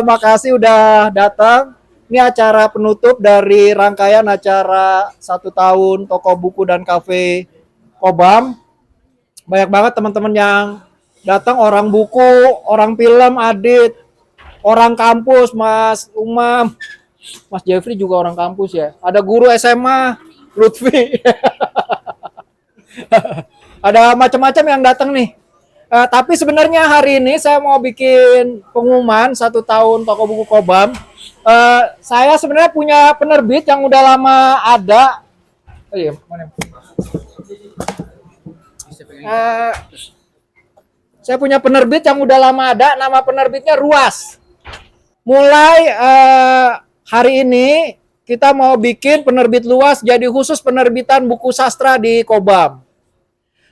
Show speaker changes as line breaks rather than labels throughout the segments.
Makasih udah datang. Ini acara penutup dari rangkaian acara 1 tahun toko buku dan kafe Kobam. Banyak banget teman-teman yang datang, orang buku, orang film, Adit, orang kampus, Mas Umam, Mas Jeffrey juga orang kampus ya. Ada guru SMA, Lutfi. Ada macam-macam yang datang nih. Tapi sebenarnya hari ini saya mau bikin pengumuman 1 tahun toko buku Kobam. Saya sebenarnya punya penerbit yang udah lama ada. Oh iya, mana? Saya punya penerbit yang udah lama ada. Nama penerbitnya Ruas. Mulai hari ini kita mau bikin penerbit luas jadi khusus penerbitan buku sastra di Kobam.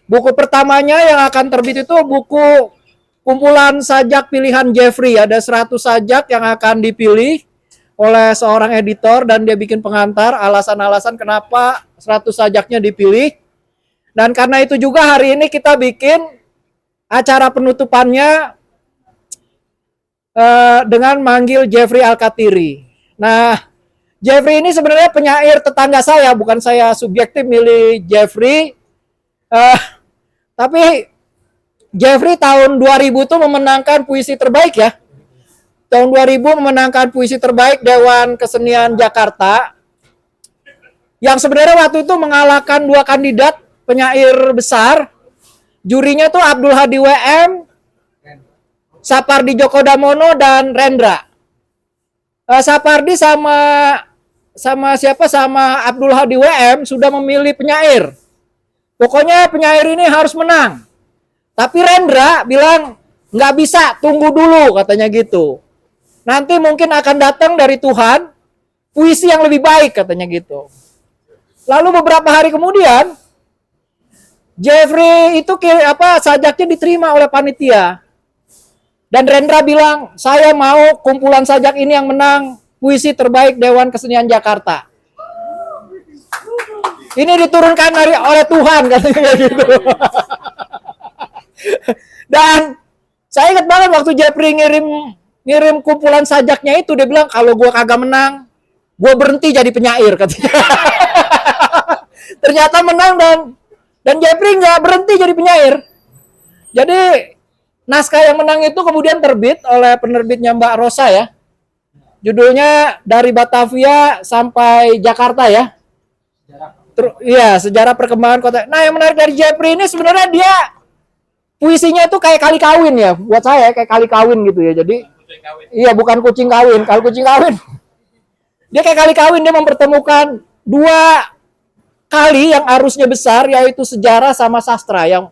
Buku pertamanya yang akan terbit itu buku kumpulan sajak pilihan Jeffrey. Ada 100 sajak yang akan dipilih oleh seorang editor dan dia bikin pengantar alasan-alasan kenapa 100 sajaknya dipilih. Dan karena itu juga hari ini kita bikin acara penutupannya dengan manggil Jeffrey Alkatiri. Nah, Jeffrey ini sebenarnya penyair tetangga saya, bukan saya subjektif milih Jeffrey. Tapi Jeffrey tahun 2000 tuh memenangkan puisi terbaik ya. Tahun 2000 memenangkan puisi terbaik Dewan Kesenian Jakarta. Yang sebenarnya waktu itu mengalahkan 2 kandidat penyair besar. Jurinya tuh Abdul Hadi WM, Sapardi Djoko Damono dan Rendra. Sapardi sama Abdul Hadi WM sudah memilih penyair. Pokoknya penyair ini harus menang. Tapi Rendra bilang nggak bisa, tunggu dulu katanya gitu. Nanti mungkin akan datang dari Tuhan puisi yang lebih baik katanya gitu. Lalu beberapa hari kemudian Jeffrey itu sajaknya diterima oleh panitia. Dan Rendra bilang, saya mau kumpulan sajak ini yang menang puisi terbaik Dewan Kesenian Jakarta. Ini diturunkan oleh Tuhan katanya gitu. Dan saya ingat banget waktu Jeffrey ngirim kumpulan sajaknya itu, dia bilang kalau gue kagak menang, gue berhenti jadi penyair katanya. Ternyata menang dan Jeffrey nggak berhenti jadi penyair. Jadi naskah yang menang itu kemudian terbit oleh penerbitnya Mbak Rosa ya. Judulnya Dari Batavia Sampai Jakarta ya. Iya, sejarah perkembangan kota. Nah, yang menarik dari Jeffrey ini sebenarnya dia puisinya itu kayak kali kawin ya. Buat saya kayak kali kawin gitu ya. Jadi iya, bukan kucing kawin. Kalau kucing kawin dia kayak kali kawin, dia mempertemukan 2 kali yang arusnya besar, yaitu sejarah sama sastra yang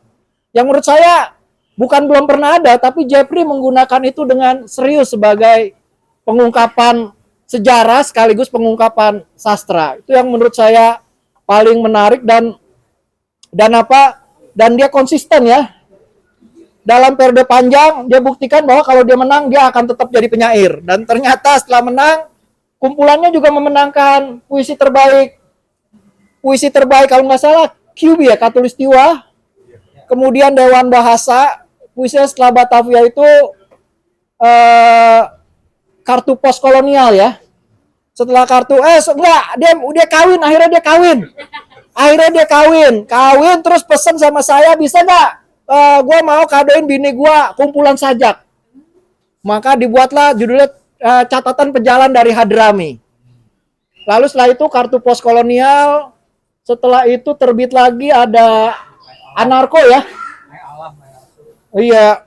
menurut saya bukan belum pernah ada, tapi Jeffrey menggunakan itu dengan serius sebagai pengungkapan sejarah sekaligus pengungkapan sastra. Itu yang menurut saya paling menarik dan dia konsisten ya. Dalam periode panjang dia buktikan bahwa kalau dia menang dia akan tetap jadi penyair. Dan ternyata setelah menang kumpulannya juga memenangkan puisi terbaik kalau nggak salah QB ya, Katulistiwa. Kemudian Dewan Bahasa, puisinya setelah Batavia itu Kartu Pos Kolonial ya. Setelah kartu dia kawin, akhirnya dia kawin terus pesen sama saya, bisa nggak gue mau kadoin bini gue kumpulan sajak. Maka dibuatlah judulnya Catatan Pejalan dari Hadrami. Lalu setelah itu Kartu Pos Kolonial, setelah itu terbit lagi ada Anarko ya. Iya,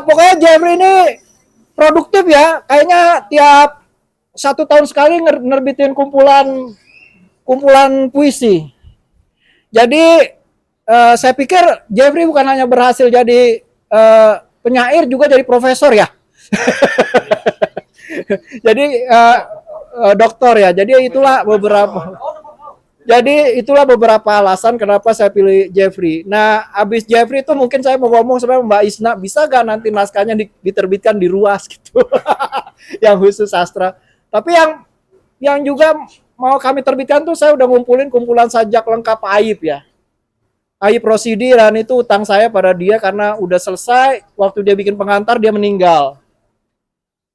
pokoknya Jeffrey ini produktif ya, kayaknya tiap 1 tahun sekali nerbitin kumpulan puisi. Jadi saya pikir Jeffrey bukan hanya berhasil jadi penyair, juga jadi profesor ya. Jadi doktor ya. Jadi itulah beberapa alasan kenapa saya pilih Jeffrey. Nah, abis Jeffrey itu mungkin saya mau ngomong sama Mbak Isna, bisa gak nanti naskahnya diterbitkan di Ruas gitu. Yang khusus sastra. Tapi yang juga mau kami terbitkan tuh, saya udah ngumpulin kumpulan sajak lengkap Aib ya. Aib Rosidi, dan itu utang saya pada dia karena udah selesai, waktu dia bikin pengantar dia meninggal.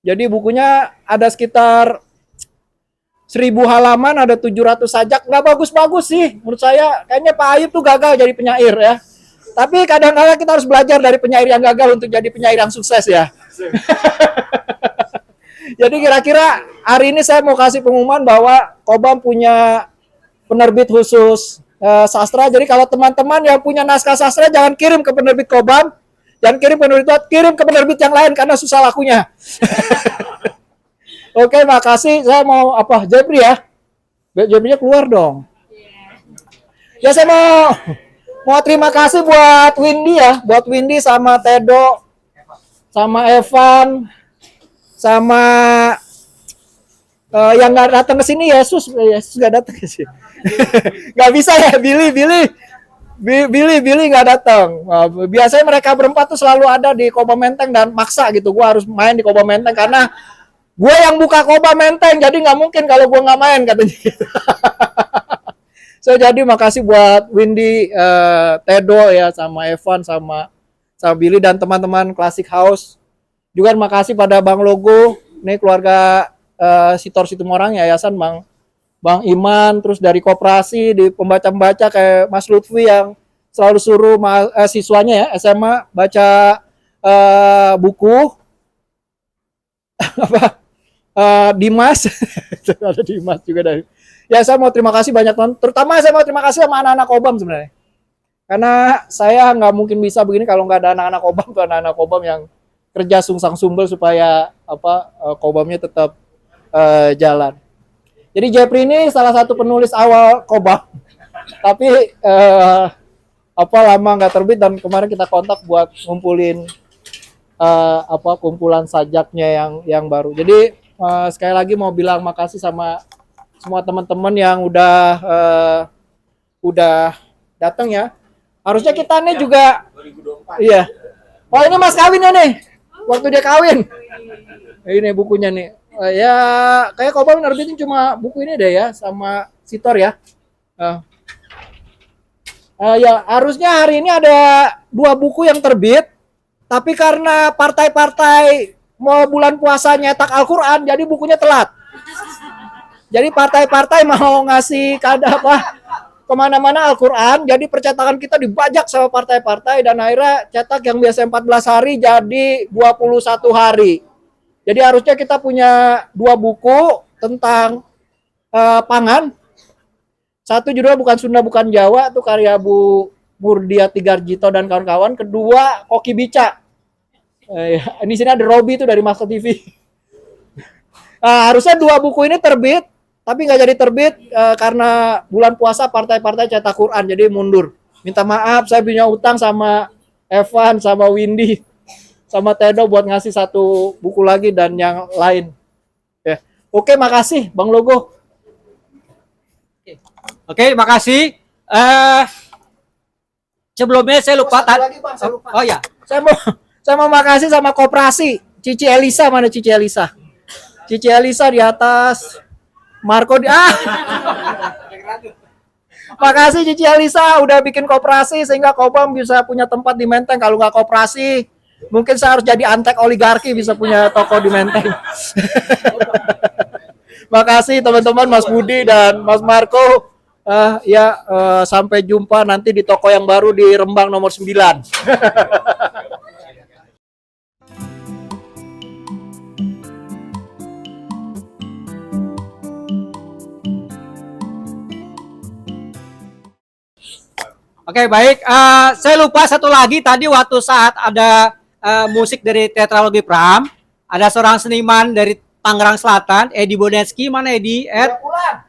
Jadi bukunya ada sekitar 1.000 halaman, ada 700 sajak. Nggak bagus-bagus sih. Menurut saya kayaknya Pak Ayub tuh gagal jadi penyair ya. Tapi kadang-kadang kita harus belajar dari penyair yang gagal untuk jadi penyair yang sukses ya. Jadi kira-kira hari ini saya mau kasih pengumuman bahwa Kobam punya penerbit khusus sastra. Jadi kalau teman-teman yang punya naskah sastra jangan kirim ke penerbit Kobam, jangan kirim ke penerbit, kirim ke penerbit yang lain karena susah lakunya. Oke, makasih. Saya mau apa? Jepri ya. Jeprinya keluar dong. Ya saya mau terima kasih buat Windy ya, buat Windy sama Tedo, sama Evan, sama yang nggak datang ke sini Yesus nggak datang ke sini. Nggak bisa ya, Billy nggak datang. Biasanya mereka berempat tuh selalu ada di Koba Menteng dan maksa gitu. Gue harus main di Koba Menteng karena gue yang buka Koba Menteng, jadi nggak mungkin kalau gue nggak main katanya. So jadi makasih buat Windy, Tedo ya, sama Evan, sama Billy dan teman-teman Classic House. Juga terima kasih pada Bang Logo, nih keluarga Sitor Situmorang, Yayasan Bang Iman, terus dari koperasi, di pembaca-pembaca kayak Mas Lutfi yang selalu suruh siswanya ya SMA baca buku. Apa? Dimas, ada Dimas juga dari. Ya saya mau terima kasih banyak teman, terutama saya mau terima kasih sama anak-anak Kobam sebenarnya. Karena saya nggak mungkin bisa begini kalau nggak ada anak-anak Kobam, tuh anak-anak Kobam yang kerja sungsang sumbel supaya Kobamnya tetap jalan. Jadi Jepri ini salah satu penulis awal Kobam, tapi lama nggak terbit dan kemarin kita kontak buat ngumpulin kumpulan sajaknya yang baru. Jadi sekali lagi mau bilang makasih sama semua teman-teman yang udah datang ya. Harusnya kita nih juga 2024. Iya. Oh ini Mas kawinnya nih. Waktu dia kawin. Ini bukunya nih. Ya kayak Kobam nerbitin cuma buku ini deh ya sama Sitor ya. Ya harusnya hari ini ada 2 buku yang terbit. Tapi karena partai-partai mau bulan puasa nyetak Al-Quran, jadi bukunya telat. Jadi partai-partai mau ngasih kemana-mana Al-Quran, jadi percetakan kita dibajak sama partai-partai dan akhirnya cetak yang biasa 14 hari jadi 21 hari. Jadi harusnya kita punya 2 buku tentang pangan. Satu judulnya Bukan Sunda Bukan Jawa, itu karya Bu Murdia Tigarjito dan kawan-kawan. Kedua Koki Bica. Di sini ada Robi itu dari Master TV. Harusnya 2 buku ini terbit, tapi nggak jadi terbit karena bulan puasa partai-partai cetak Quran, jadi mundur. Minta maaf, saya punya utang sama Evan, sama Windy, sama Tedo buat ngasih 1 buku lagi dan yang lain. Ya. Oke, makasih Bang Logo.
Oke, makasih. Sebelumnya saya lupa. Oh ya,
Saya mau makasih sama koperasi. Cici Elisa, mana Cici Elisa? Cici Elisa di atas. Marco di Makasih Cici Elisa udah bikin koperasi sehingga Kobam bisa punya tempat di Menteng. Kalau nggak koperasi, mungkin saya harus jadi antek oligarki bisa punya toko di Menteng. Makasih teman-teman, Mas Budi dan Mas Marco. Sampai jumpa nanti di toko yang baru di Rembang nomor 9.
Oke, baik. Saya lupa satu lagi tadi waktu saat ada musik dari Tetralogi Pram, ada seorang seniman dari Tangerang Selatan, Edi Bodensky. Mana Edi?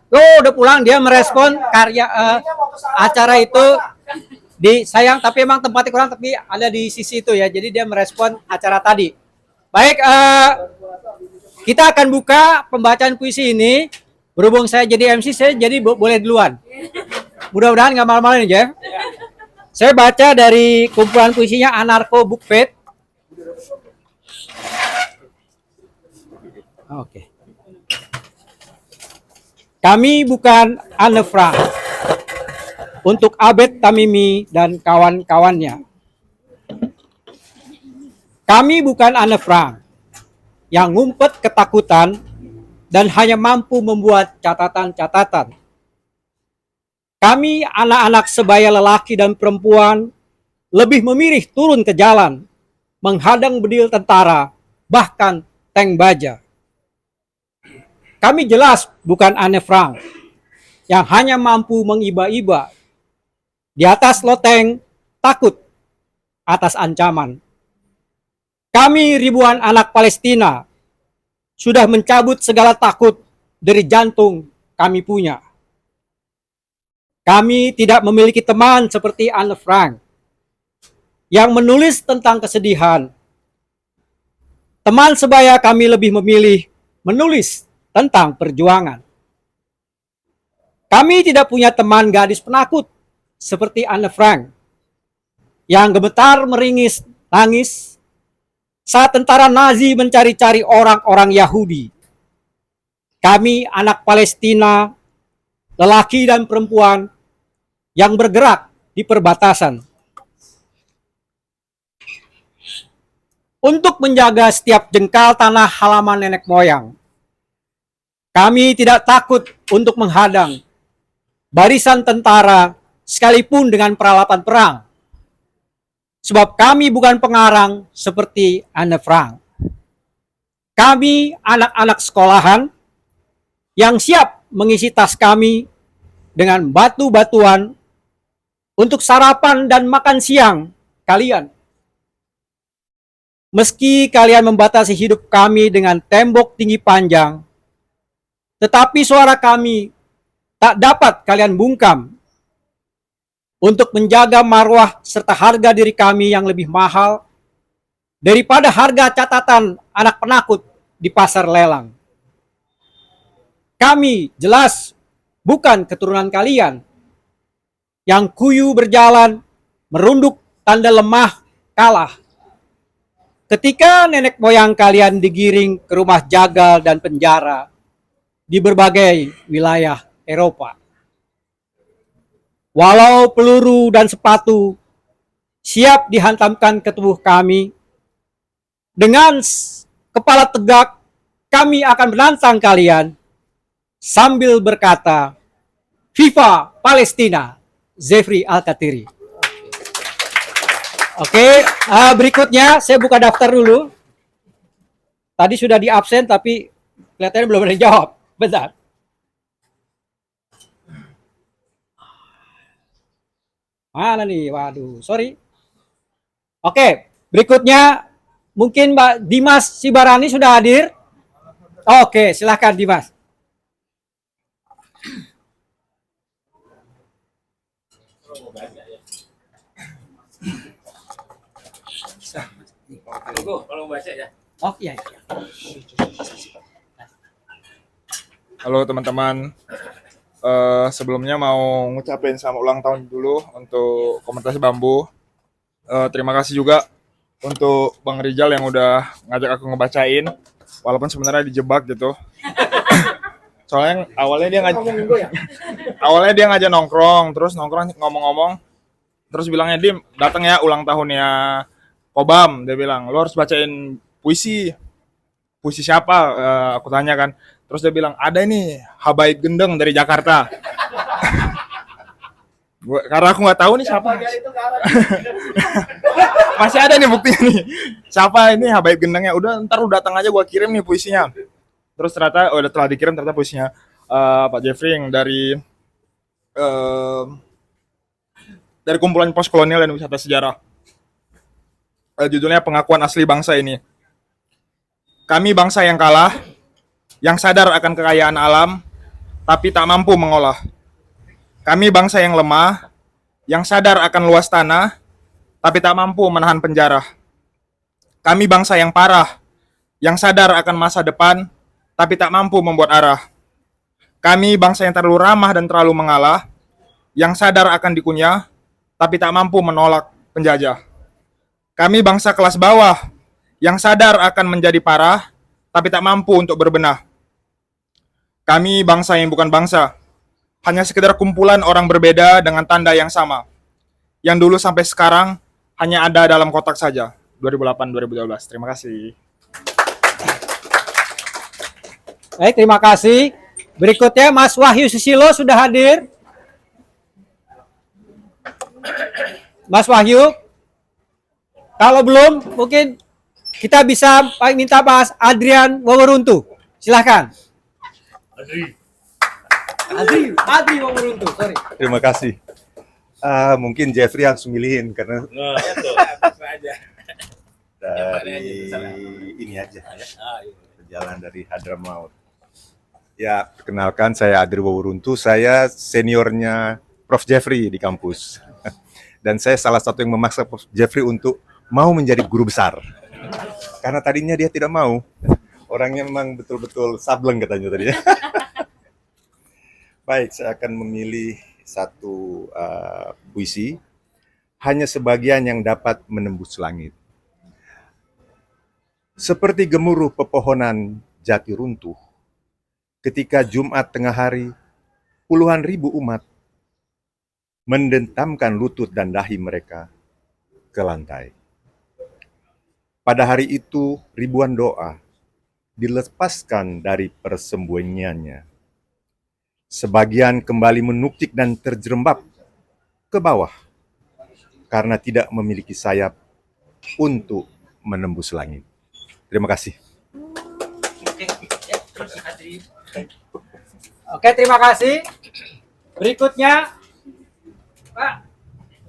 Udah pulang. Dia merespon karya acara itu sayang, tapi emang tempatnya kurang, tapi ada di sisi itu ya. Jadi dia merespon acara tadi. Baik, kita akan buka pembacaan puisi ini. Berhubung saya jadi MC, saya jadi boleh duluan. Mudah-mudahan nggak malu-maluin ya. Saya baca dari kumpulan puisinya Anarko Book Fete. Oke. Kami bukan Anne Frank. Untuk Abed Tamimi dan kawan-kawannya. Kami bukan Anne Frank. yang ngumpet ketakutan dan hanya mampu membuat catatan-catatan. Kami anak-anak sebaya lelaki dan perempuan lebih memilih turun ke jalan, menghadang bedil tentara, bahkan tank baja. Kami jelas bukan Anne Frank yang hanya mampu mengiba-iba di atas loteng takut atas ancaman. Kami ribuan anak Palestina sudah mencabut segala takut dari jantung kami punya. Kami tidak memiliki teman seperti Anne Frank yang menulis tentang kesedihan. Teman sebaya kami lebih memilih menulis tentang perjuangan. Kami tidak punya teman gadis penakut seperti Anne Frank yang gemetar meringis nangis saat tentara Nazi mencari-cari orang-orang Yahudi. Kami anak Palestina, lelaki dan perempuan yang bergerak di perbatasan. Untuk menjaga setiap jengkal tanah halaman nenek moyang, kami tidak takut untuk menghadang barisan tentara sekalipun dengan peralatan perang. Sebab kami bukan pengarang seperti Anne Frank. Kami anak-anak sekolahan yang siap mengisi tas kami dengan batu-batuan untuk sarapan dan makan siang kalian. Meski kalian membatasi hidup kami dengan tembok tinggi panjang, tetapi suara kami tak dapat kalian bungkam untuk menjaga marwah serta harga diri kami yang lebih mahal daripada harga catatan anak penakut di pasar lelang. Kami jelas bukan keturunan kalian yang kuyu berjalan merunduk tanda lemah kalah. Ketika nenek moyang kalian digiring ke rumah jagal dan penjara di berbagai wilayah Eropa. Walau peluru dan sepatu siap dihantamkan ke tubuh kami, dengan kepala tegak kami akan menantang kalian sambil berkata, Viva Palestina, Zefri Al-Katiri. Oke, berikutnya saya buka daftar dulu. Tadi sudah di absen tapi kelihatannya belum ada yang jawab. Bentar. Mana nih? Waduh, sorry. Oke, berikutnya mungkin Mbak Dimas Sibarani sudah hadir. Oke, silahkan Dimas.
Kalau baca ya.
Oh iya.
Halo teman-teman, sebelumnya mau ngucapin selamat ulang tahun dulu untuk Komunitas Bambu. Terima kasih juga untuk Bang Rijal yang udah ngajak aku ngebacain, walaupun sebenarnya dijebak gitu. Soalnya awalnya dia ngajak nongkrong, terus nongkrong ngomong-ngomong, terus bilangnya, Dim, datang ya ulang tahunnya Kobam. Dia bilang, lo harus bacain puisi. Puisi siapa? Aku tanya kan. Terus dia bilang, ada nih Habaib Gendeng dari Jakarta. Karena aku nggak tahu nih siapa. Masih ada nih buktinya nih. Siapa ini Habaib Gendengnya? Udah, ntar lu datang aja, gua kirim nih puisinya. Terus ternyata udah telah dikirim, ternyata puisinya Pak Jeffrey dari kumpulan postkolonial dan wisata sejarah. Judulnya Pengakuan Asli Bangsa ini. Kami bangsa yang kalah, yang sadar akan kekayaan alam, tapi tak mampu mengolah. Kami bangsa yang lemah, yang sadar akan luas tanah, tapi tak mampu menahan penjara. Kami bangsa yang parah, yang sadar akan masa depan, tapi tak mampu membuat arah. Kami bangsa yang terlalu ramah dan terlalu mengalah, yang sadar akan dikunyah, tapi tak mampu menolak penjajah. Kami bangsa kelas bawah, yang sadar akan menjadi parah, tapi tak mampu untuk berbenah. Kami bangsa yang bukan bangsa, hanya sekedar kumpulan orang berbeda dengan tanda yang sama, yang dulu sampai sekarang hanya ada dalam kotak saja. 2008-2012. Terima kasih.
Baik, terima kasih. Berikutnya Mas Wahyu Susilo sudah hadir. Mas Wahyu, kalau belum mungkin kita bisa minta Mas Adrian Waworuntu. Silahkan. Adri Waworuntu, sorry.
Terima kasih. Mungkin Jeffrey harus milihin karena dari ini aja, perjalanan dari Hadramaut. Ya, perkenalkan saya Adri Waworuntu, saya seniornya Prof. Jeffrey di kampus. Dan saya salah satu yang memaksa Prof. Jeffrey untuk mau menjadi guru besar. Karena tadinya dia tidak mau. Orangnya memang betul-betul sableng katanya tadi. Baik, saya akan memilih satu puisi, hanya sebagian yang dapat menembus langit. Seperti gemuruh pepohonan jati runtuh, ketika Jumat tengah hari, puluhan ribu umat mendentamkan lutut dan dahi mereka ke lantai. Pada hari itu, ribuan doa dilepaskan dari persembunyiannya. Sebagian kembali menukik dan terjerembab ke bawah karena tidak memiliki sayap untuk menembus langit. Terima kasih.
Oke, terima kasih. Berikutnya Pak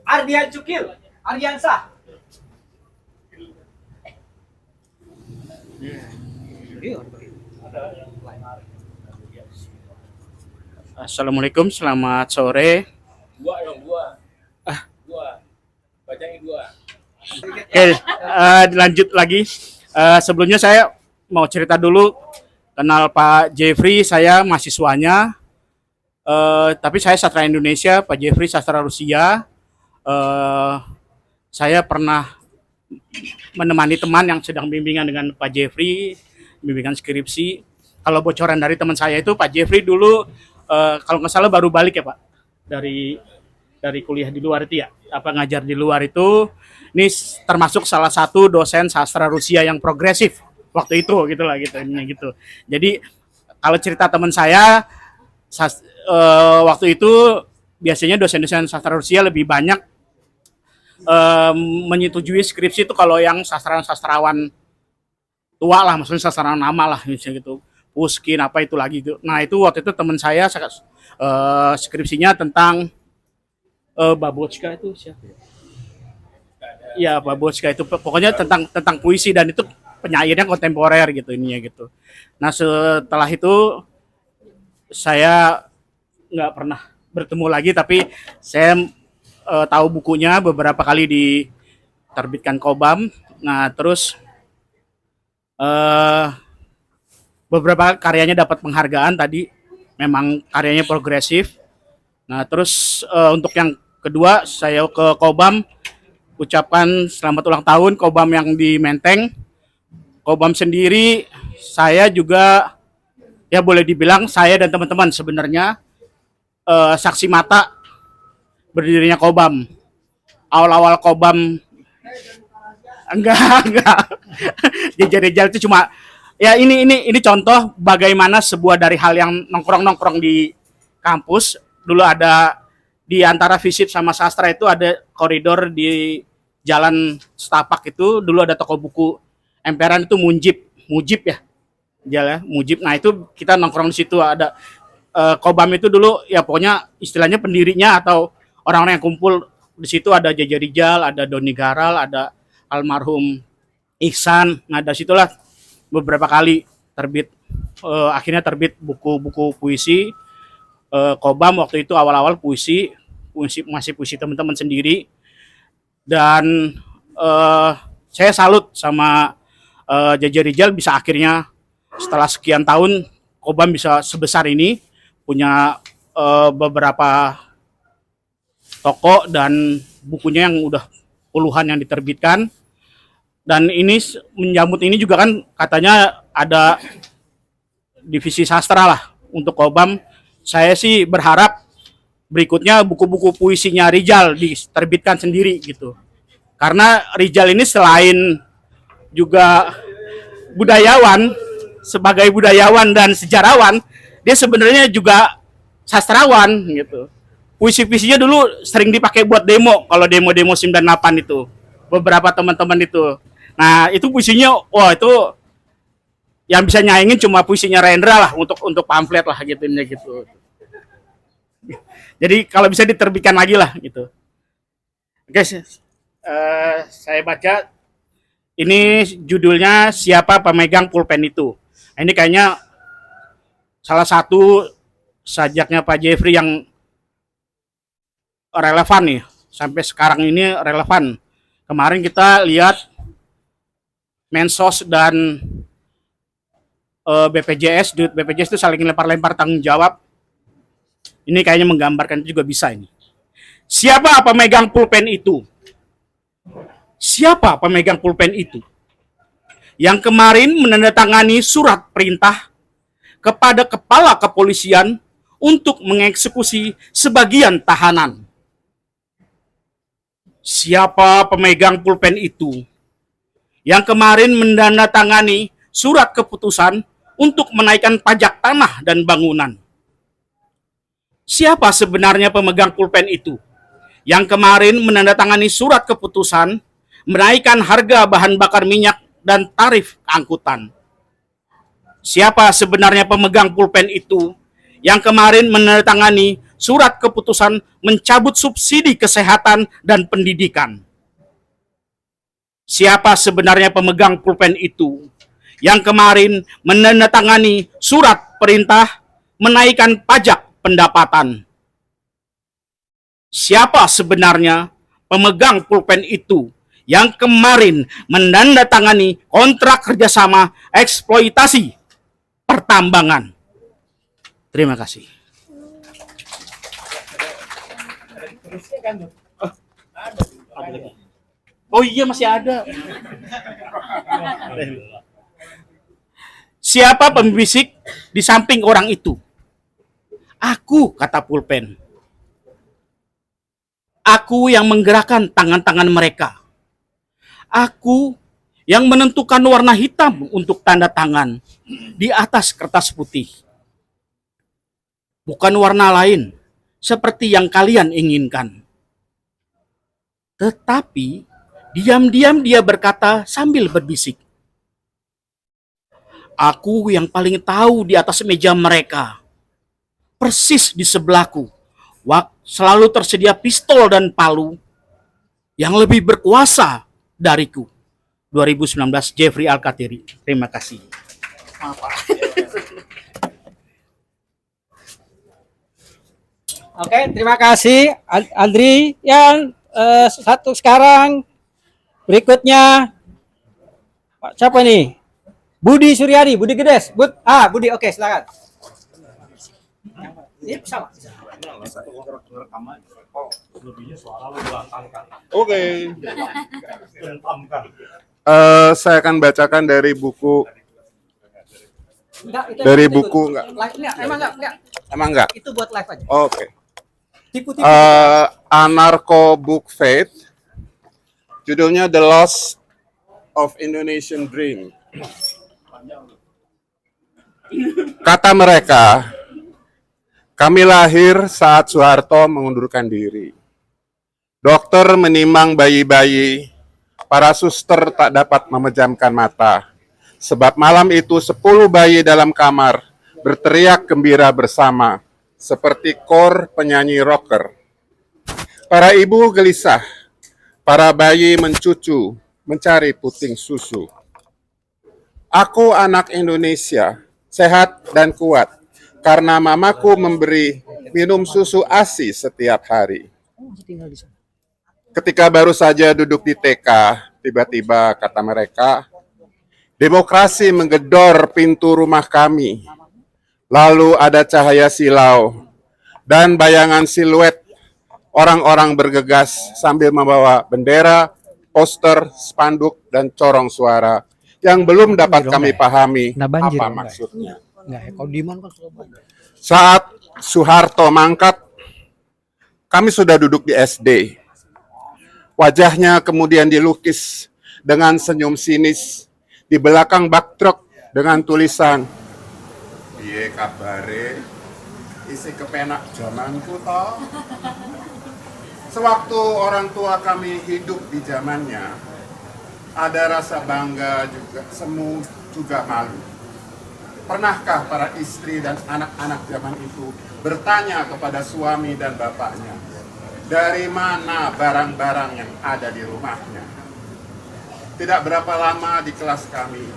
Ardian Cukil, Ardiansah.
Assalamualaikum, selamat sore. Oke, lanjut lagi. Sebelumnya saya mau cerita dulu. Kenal Pak Jeffrey, saya mahasiswanya. Tapi saya sastra Indonesia, Pak Jeffrey sastra Rusia. Saya pernah menemani teman yang sedang bimbingan dengan Pak Jeffrey, bimbingan skripsi. Kalau bocoran dari teman saya itu, Pak Jeffrey dulu kalau nggak salah baru balik ya Pak, dari kuliah di luar itu ya, ngajar di luar itu. Ini termasuk salah satu dosen sastra Rusia yang progresif waktu itu gitulah gitu. Jadi kalau cerita teman saya waktu itu biasanya dosen-dosen sastra Rusia lebih banyak menyetujui skripsi itu kalau yang sastrawan tua lah, maksudnya sastrawan lama lah misalnya gitu. Pushkin apa itu lagi gitu. Nah itu waktu itu teman saya skripsinya tentang Babotchka itu siapa? Ya Babotchka itu pokoknya tentang puisi dan itu penyairnya kontemporer gitu ininya gitu. Nah setelah itu saya nggak pernah bertemu lagi tapi saya tahu bukunya beberapa kali diterbitkan Kobam. Nah terus beberapa karyanya dapat penghargaan tadi, memang karyanya progresif. Nah terus untuk yang kedua saya ke Kobam, ucapkan selamat ulang tahun Kobam yang di Menteng. Kobam sendiri saya juga ya boleh dibilang saya dan teman-teman sebenarnya saksi mata berdirinya Kobam. Awal-awal Kobam enggak Jejer-jejer itu cuma ya ini contoh bagaimana sebuah dari hal yang nongkrong di kampus. Dulu ada di antara FISIP sama sastra itu ada koridor di Jalan Setapak itu dulu ada toko buku emperan itu Mujib ya. Jalan Mujib. Nah, itu kita nongkrong di situ ada Kobam itu dulu ya pokoknya istilahnya pendirinya atau orang-orang yang kumpul di situ ada Jaja Rijal, ada Doni Garal, ada almarhum Ihsan. Nah, dari situlah beberapa kali akhirnya terbit buku-buku puisi. Kobam waktu itu awal-awal puisi masih puisi teman-teman sendiri. Dan saya salut sama Jaja Rijal bisa akhirnya setelah sekian tahun Kobam bisa sebesar ini, punya beberapa toko dan bukunya yang udah puluhan yang diterbitkan. Dan ini menyambut ini juga kan katanya ada divisi sastra lah untuk Kobam. Saya sih berharap berikutnya buku-buku puisinya Rijal diterbitkan sendiri gitu. Karena Rijal ini selain juga budayawan, sebagai budayawan dan sejarawan, dia sebenarnya juga sastrawan gitu. Puisi-puisinya dulu sering dipakai buat demo, kalau demo-demo 98 itu. Beberapa teman-teman itu. Nah, itu puisinya, wah itu yang bisa nyaingin cuma puisinya Rendra lah untuk pamflet lah gitu. Jadi kalau bisa diterbitkan lagi lah gitu. Oke, saya baca ini judulnya Siapa Pemegang Pulpen Itu. Nah, ini kayaknya salah satu sajaknya Pak Jeffrey yang relevan nih. Sampai sekarang ini relevan. Kemarin kita lihat Mensos dan BPJS itu saling lempar-lempar tanggung jawab. Ini kayaknya menggambarkan juga bisa ini. Siapa pemegang pulpen itu? Siapa pemegang pulpen itu? Yang kemarin menandatangani surat perintah kepada kepala kepolisian untuk mengeksekusi sebagian tahanan. Siapa pemegang pulpen itu? Yang kemarin menandatangani surat keputusan untuk menaikkan pajak tanah dan bangunan. Siapa sebenarnya pemegang pulpen itu? Yang kemarin menandatangani surat keputusan menaikkan harga bahan bakar minyak dan tarif angkutan. Siapa sebenarnya pemegang pulpen itu? Yang kemarin menandatangani surat keputusan mencabut subsidi kesehatan dan pendidikan. Siapa sebenarnya pemegang pulpen itu? Yang kemarin menandatangani surat perintah menaikkan pajak pendapatan. Siapa sebenarnya pemegang pulpen itu? Yang kemarin menandatangani kontrak kerjasama eksploitasi pertambangan. Terima kasih. Oh iya, masih ada. Siapa pembisik di samping orang itu? Aku, kata pulpen. Aku yang menggerakkan tangan-tangan mereka. Aku yang menentukan warna hitam untuk tanda tangan di atas kertas putih. Bukan warna lain, seperti yang kalian inginkan. Tetapi, diam-diam dia berkata sambil berbisik. Aku yang paling tahu di atas meja mereka. Persis di sebelahku, selalu tersedia pistol dan palu yang lebih berkuasa dariku. 2019, Jeffrey Alkatiri. Terima kasih.
Oke, terima kasih Andri. Yang satu sekarang berikutnya Pak siapa nih? Budi Suryadi, Budi Gedes. Budi, oke, silakan.
Oke. Saya akan bacakan dari buku. Emang enggak?
Itu buat live aja.
Oke.
Tipu-tipu.
Anarko Book Faith. Judulnya The Loss of Indonesian Dream. Kata mereka, kami lahir saat Soeharto mengundurkan diri. Dokter menimang bayi-bayi, para suster tak dapat memejamkan mata. Sebab malam itu 10 bayi dalam kamar berteriak gembira bersama, seperti kor penyanyi rocker. Para ibu gelisah, para bayi mencucu, mencari puting susu. Aku anak Indonesia, sehat dan kuat, karena mamaku memberi minum susu ASI setiap hari. Ketika baru saja duduk di TK, tiba-tiba kata mereka, demokrasi menggedor pintu rumah kami. Lalu ada cahaya silau dan bayangan siluet orang-orang bergegas sambil membawa bendera, poster, spanduk, dan corong suara yang belum dapat kami pahami apa maksudnya. Saat Soeharto mangkat, kami sudah duduk di SD. Wajahnya kemudian dilukis dengan senyum sinis. Di belakang backdrop dengan tulisan piye kabare isi kepenak zamanku toh. Sewaktu orang tua kami hidup di zamannya, ada rasa bangga juga, semu juga malu. Pernahkah para istri dan anak-anak zaman itu bertanya kepada suami dan bapaknya, dari mana barang-barang yang ada di rumahnya? Tidak berapa lama di kelas kami,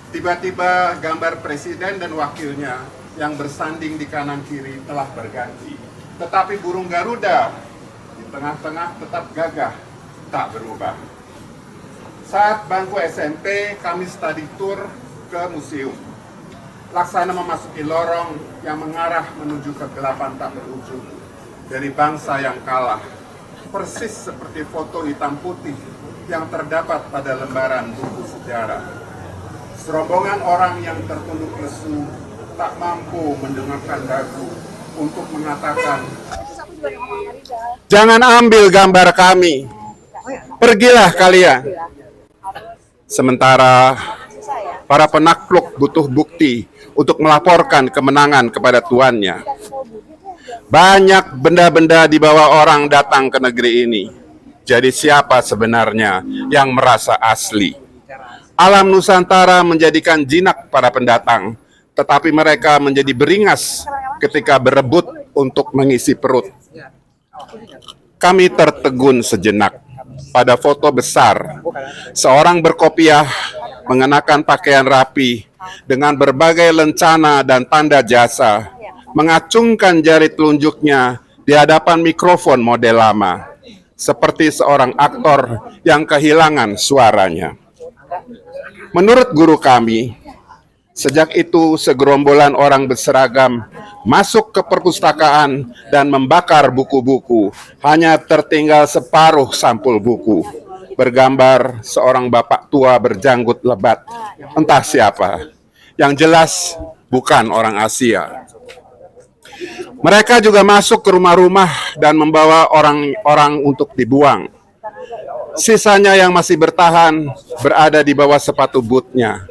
tiba-tiba gambar presiden dan wakilnya yang bersanding di kanan kiri telah berganti. Tetapi burung Garuda di tengah-tengah tetap gagah, tak berubah. Saat bangku SMP, kami study tour ke museum. Laksana memasuki lorong yang mengarah menuju kegelapan tak berujung dari bangsa yang kalah, persis seperti foto hitam putih yang terdapat pada lembaran buku sejarah. Serombongan orang yang tertunduk lesu tak mampu mendengarkan dagu untuk mengatakan, "Jangan ambil gambar kami, pergilah kalian." Sementara para penakluk butuh bukti untuk melaporkan kemenangan kepada tuannya. Banyak benda-benda dibawa orang datang ke negeri ini. Jadi siapa sebenarnya yang merasa asli? Alam Nusantara menjadikan jinak para pendatang, tetapi mereka menjadi beringas ketika berebut untuk mengisi perut. Kami tertegun sejenak pada foto besar, seorang berkopiah mengenakan pakaian rapi dengan berbagai lencana dan tanda jasa, mengacungkan jari telunjuknya di hadapan mikrofon model lama, seperti seorang aktor yang kehilangan suaranya. Menurut guru kami, sejak itu segerombolan orang berseragam masuk ke perpustakaan dan membakar buku-buku. Hanya tertinggal separuh sampul buku, bergambar seorang bapak tua berjanggut lebat, entah siapa. Yang jelas bukan orang Asia. Mereka juga masuk ke rumah-rumah dan membawa orang-orang untuk dibuang. Sisanya yang masih bertahan berada di bawah sepatu bootnya.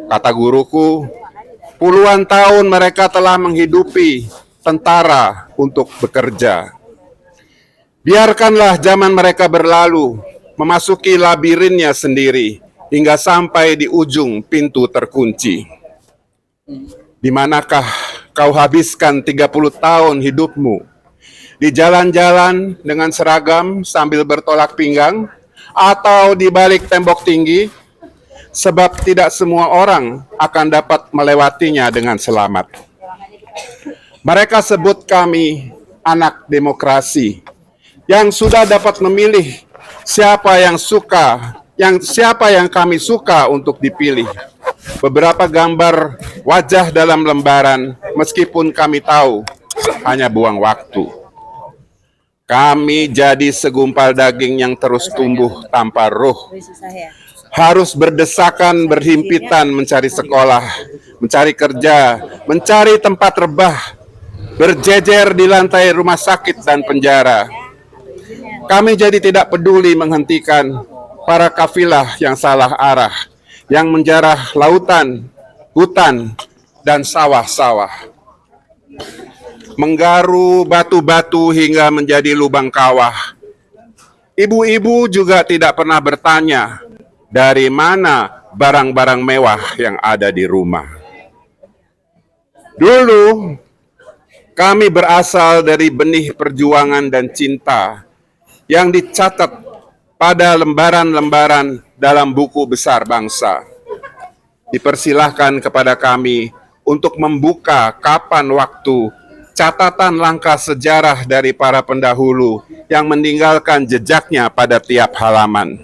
Kata guruku, puluhan tahun mereka telah menghidupi tentara untuk bekerja. Biarkanlah zaman mereka berlalu, memasuki labirinnya sendiri, hingga sampai di ujung pintu terkunci. Di manakah kau habiskan 30 tahun hidupmu? Di jalan-jalan dengan seragam sambil bertolak pinggang? Atau di balik tembok tinggi? Sebab tidak semua orang akan dapat melewatinya dengan selamat. Mereka sebut kami anak demokrasi yang sudah dapat memilih siapa yang kami suka untuk dipilih. Beberapa gambar wajah dalam lembaran, meskipun kami tahu hanya buang waktu. Kami jadi segumpal daging yang terus tumbuh tanpa ruh. Harus berdesakan berhimpitan mencari sekolah, mencari kerja, mencari tempat rebah, berjejer di lantai rumah sakit dan penjara. Kami jadi tidak peduli menghentikan para kafilah yang salah arah, yang menjarah lautan, hutan, dan sawah-sawah. Menggaru batu-batu hingga menjadi lubang kawah. Ibu-ibu juga tidak pernah bertanya dari mana barang-barang mewah yang ada di rumah. Dulu, kami berasal dari benih perjuangan dan cinta yang dicatat pada lembaran-lembaran dalam buku besar bangsa. Dipersilahkan kepada kami untuk membuka kapan waktu catatan langkah sejarah dari para pendahulu yang meninggalkan jejaknya pada tiap halaman.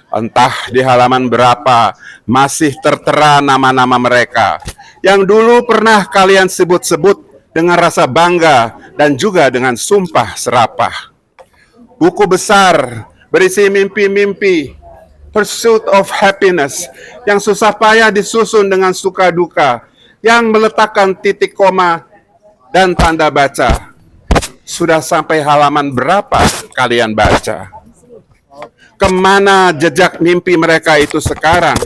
Entah di halaman berapa masih tertera nama-nama mereka yang dulu pernah kalian sebut-sebut dengan rasa bangga dan juga dengan sumpah serapah. Buku besar berisi mimpi-mimpi, pursuit of happiness, yang susah payah disusun dengan suka duka, yang meletakkan titik koma dan tanda baca. Sudah sampai halaman berapa kalian baca? Kemana jejak mimpi mereka itu sekarang?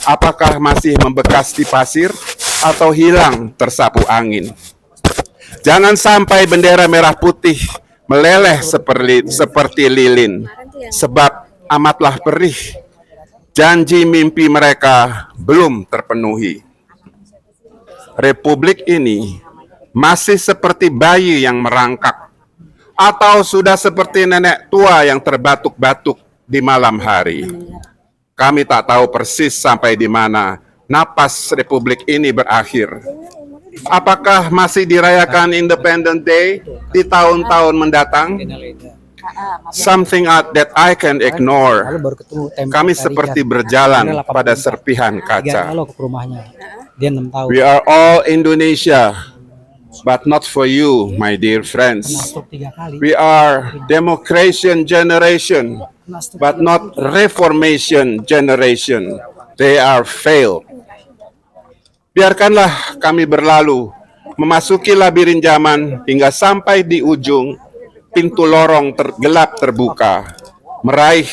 apakah masih membekas di pasir atau hilang tersapu angin? Jangan sampai bendera merah putih meleleh seperti lilin, sebab amatlah perih janji mimpi mereka belum terpenuhi. Republik ini masih seperti bayi yang merangkak, atau sudah seperti nenek tua yang terbatuk-batuk di malam hari. Kami tak tahu persis sampai di mana napas Republik ini berakhir. Apakah masih dirayakan Independence Day di tahun-tahun mendatang? Something that I can ignore. Kami seperti berjalan pada serpihan kaca. We are all Indonesia, but not for you, my dear friends. We are democration generation, but not reformation generation. They are failed. Biarkanlah kami berlalu, memasuki labirin zaman hingga sampai di ujung, pintu lorong gelap terbuka, meraih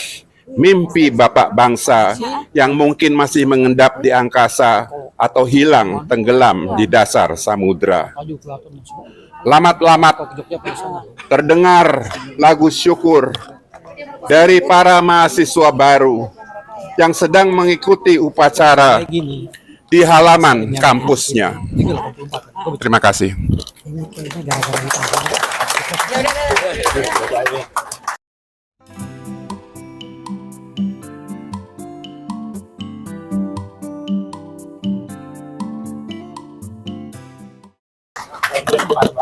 mimpi Bapak bangsa yang mungkin masih mengendap di angkasa atau hilang tenggelam di dasar samudra. Lamat-lamat terdengar lagu syukur dari para mahasiswa baru yang sedang mengikuti upacara di halaman kampusnya. Terima kasih.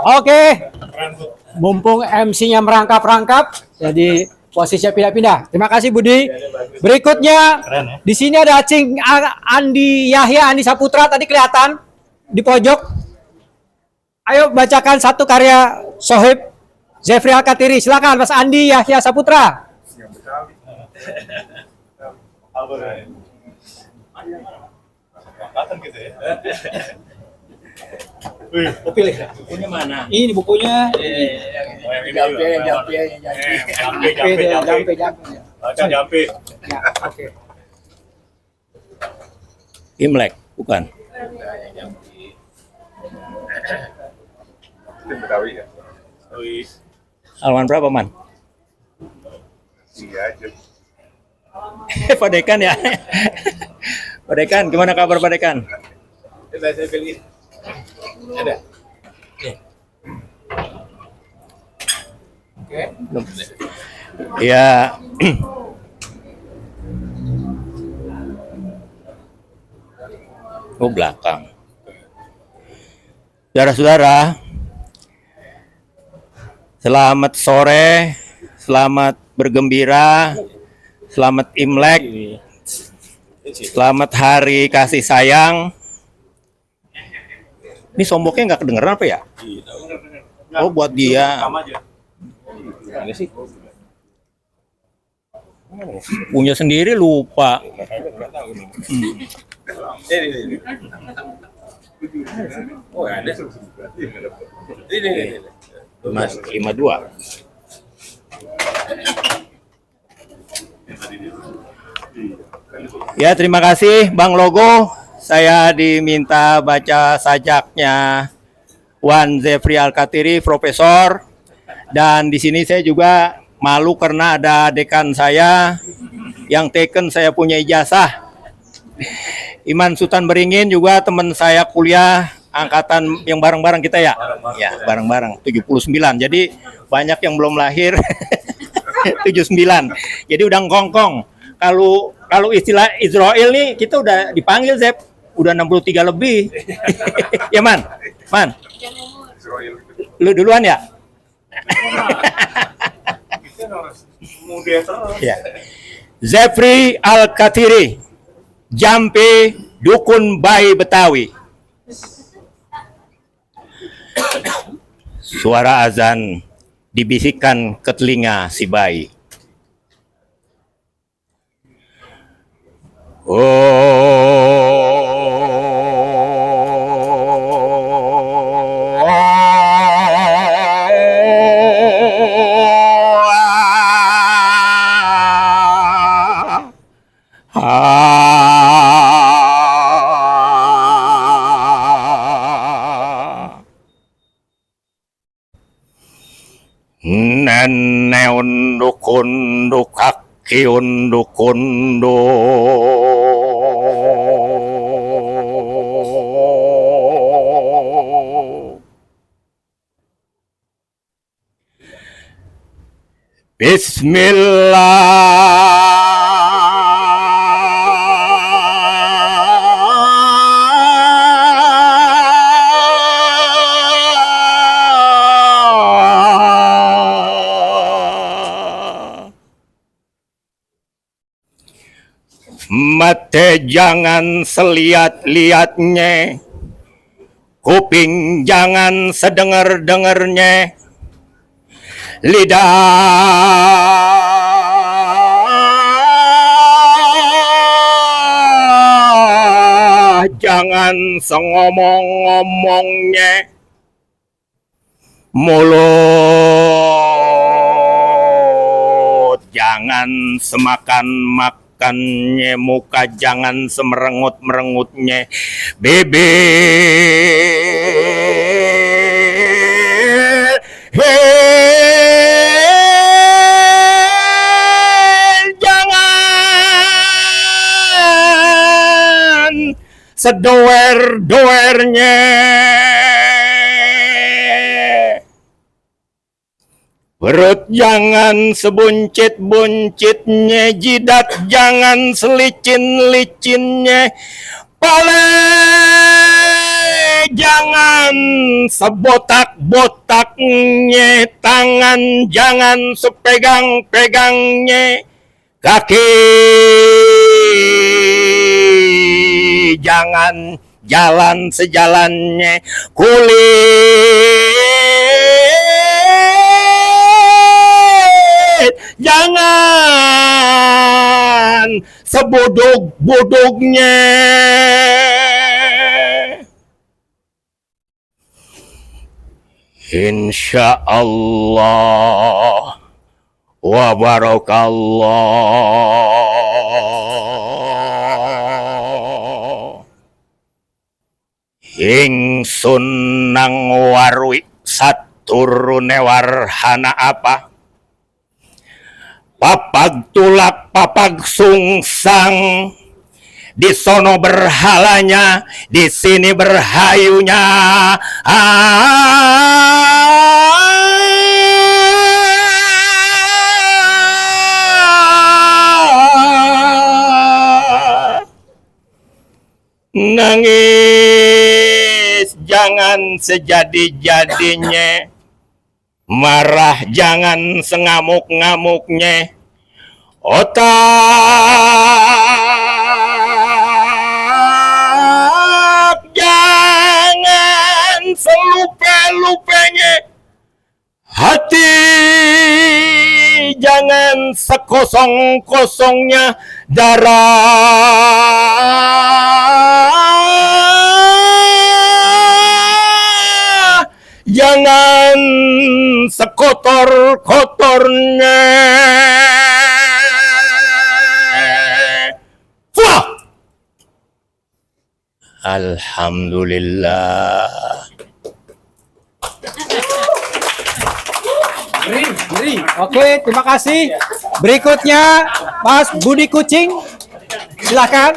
Oke, mumpung MC-nya merangkap-rangkap, jadi posisinya pindah-pindah. Terima kasih Budi. Berikutnya, di sini ada Acing Andi Yahya, Andi Saputra, tadi kelihatan di pojok. Ayo bacakan satu karya Sohib Jeffrey Al-Katiri. Silakan Mas Andi Yahya Saputra. Pilih. Bukunya mana? Ini bukunya. Jampe. Oke.
Imlek, bukan?
Betawi ya?
Halaman berapa, Man?
Iya aja.
Pak Dekan ya? Pak Dekan, gimana kabar Pak Dekan?
Saya pilih. Ada.
Belum. Ya. Oh, belakang. Saudara-saudara, selamat sore, selamat bergembira, selamat Imlek, selamat Hari Kasih Sayang. Ini somboknya nggak kedengeran apa ya? Oh, buat dia. Ini sih. Punya sendiri lupa.
Oh, ada.
Mas 52. Ya, terima kasih Bang Logo. Saya diminta baca sajaknya Wan Jeffrey Al-Katiri, Profesor. Dan di sini saya juga malu karena ada dekan saya yang taken saya punya ijazah. Iman Sultan Beringin juga teman saya kuliah angkatan yang bareng-bareng kita ya. Ya, bareng-bareng 79. Jadi banyak yang belum lahir. 79. Jadi udah ngkongkong. Kalau istilah Israel nih kita udah dipanggil Zep. Udah 63 lebih. Ya, Man. Man. Lu duluan ya? Ya. Jeffrey Al-Katiri, Jampe, Dukun Bayi Betawi. Suara azan dibisikkan ke telinga si bayi. nene unduk unduk kaki unduk unduk. Bismillah. Mata jangan seliat-liatnya, kuping jangan sedengar-dengarnya, lidah jangan sengomong-ngomongnya, mulut jangan semakan-makannya, muka jangan semerengut-merengutnya, bibir jangan sedoer-doernya, perut jangan sebuncit-buncitnya, jidat jangan selicin-licinnya, pala jangan sebotak-botaknya, tangan jangan sepegang-pegangnya, kaki jangan jalan sejalannya, kulit jangan sebodog-bodognya. Insya Allah wa barakallah. Ingsun nang warwi saturune warhana apa? Papag tulak, papag sungsang. Di sono berhalanya, di sini berhayunya. Nangis jangan sejadi-jadinya, marah jangan sengamuk-ngamuknya, otak jangan selupa-lupanya, hati jangan sekosong-kosongnya, darah jangan sekotor-kotornya. Wah! Alhamdulillah.
Oke, terima kasih. Berikutnya Mas Budi Kucing. Silakan.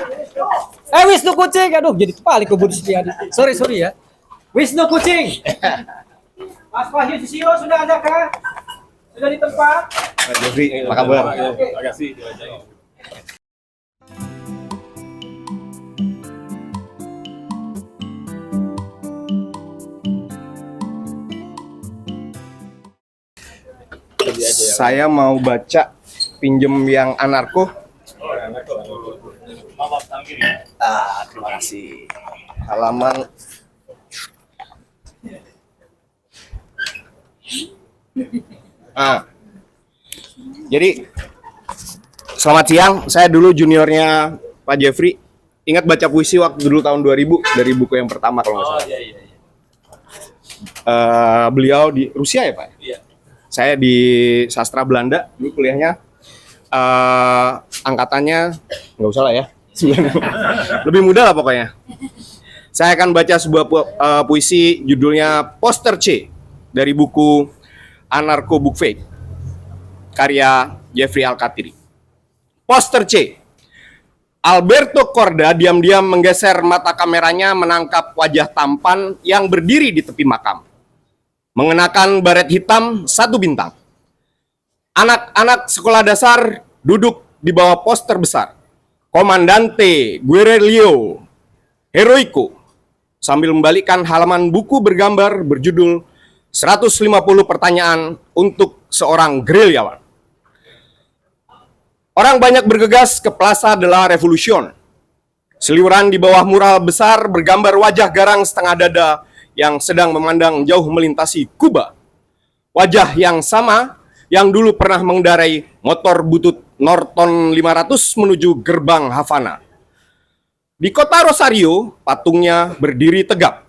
Wisnu Kucing. Aduh, jadi kepalik ke Budi Setiadi. Sorry ya. Wisnu Kucing. Mas Wahyu Susilo sudah ada kah? Sudah di tempat?
Jeffrey, apa kabar? Saya mau baca pinjem yang anarko. Terima kasih. Halaman jadi selamat siang. Saya dulu juniornya Pak Jeffrey. Ingat baca puisi waktu dulu tahun 2000 dari buku yang pertama kalau nggak salah. Beliau di Rusia ya Pak? Iya. Saya di sastra Belanda dulu kuliahnya. Angkatannya nggak usah lah ya. Lebih muda lah pokoknya. Saya akan baca sebuah puisi judulnya Poster C dari buku Anarko Book Fair.
karya Jeffrey Alcatiri. Poster C. Alberto Korda diam-diam menggeser mata kameranya menangkap wajah tampan yang berdiri di tepi makam. Mengenakan baret hitam 1 bintang. Anak-anak sekolah dasar duduk di bawah poster besar. Comandante Guerrero Heroico sambil membalikkan halaman buku bergambar berjudul 150 pertanyaan untuk seorang gerilyawan. Orang banyak bergegas ke Plaza de la Revolution. Seliweran di bawah mural besar bergambar wajah garang setengah dada yang sedang memandang jauh melintasi Kuba. Wajah yang sama yang dulu pernah mengendarai motor butut Norton 500 menuju gerbang Havana. Di kota Rosario, patungnya berdiri tegap,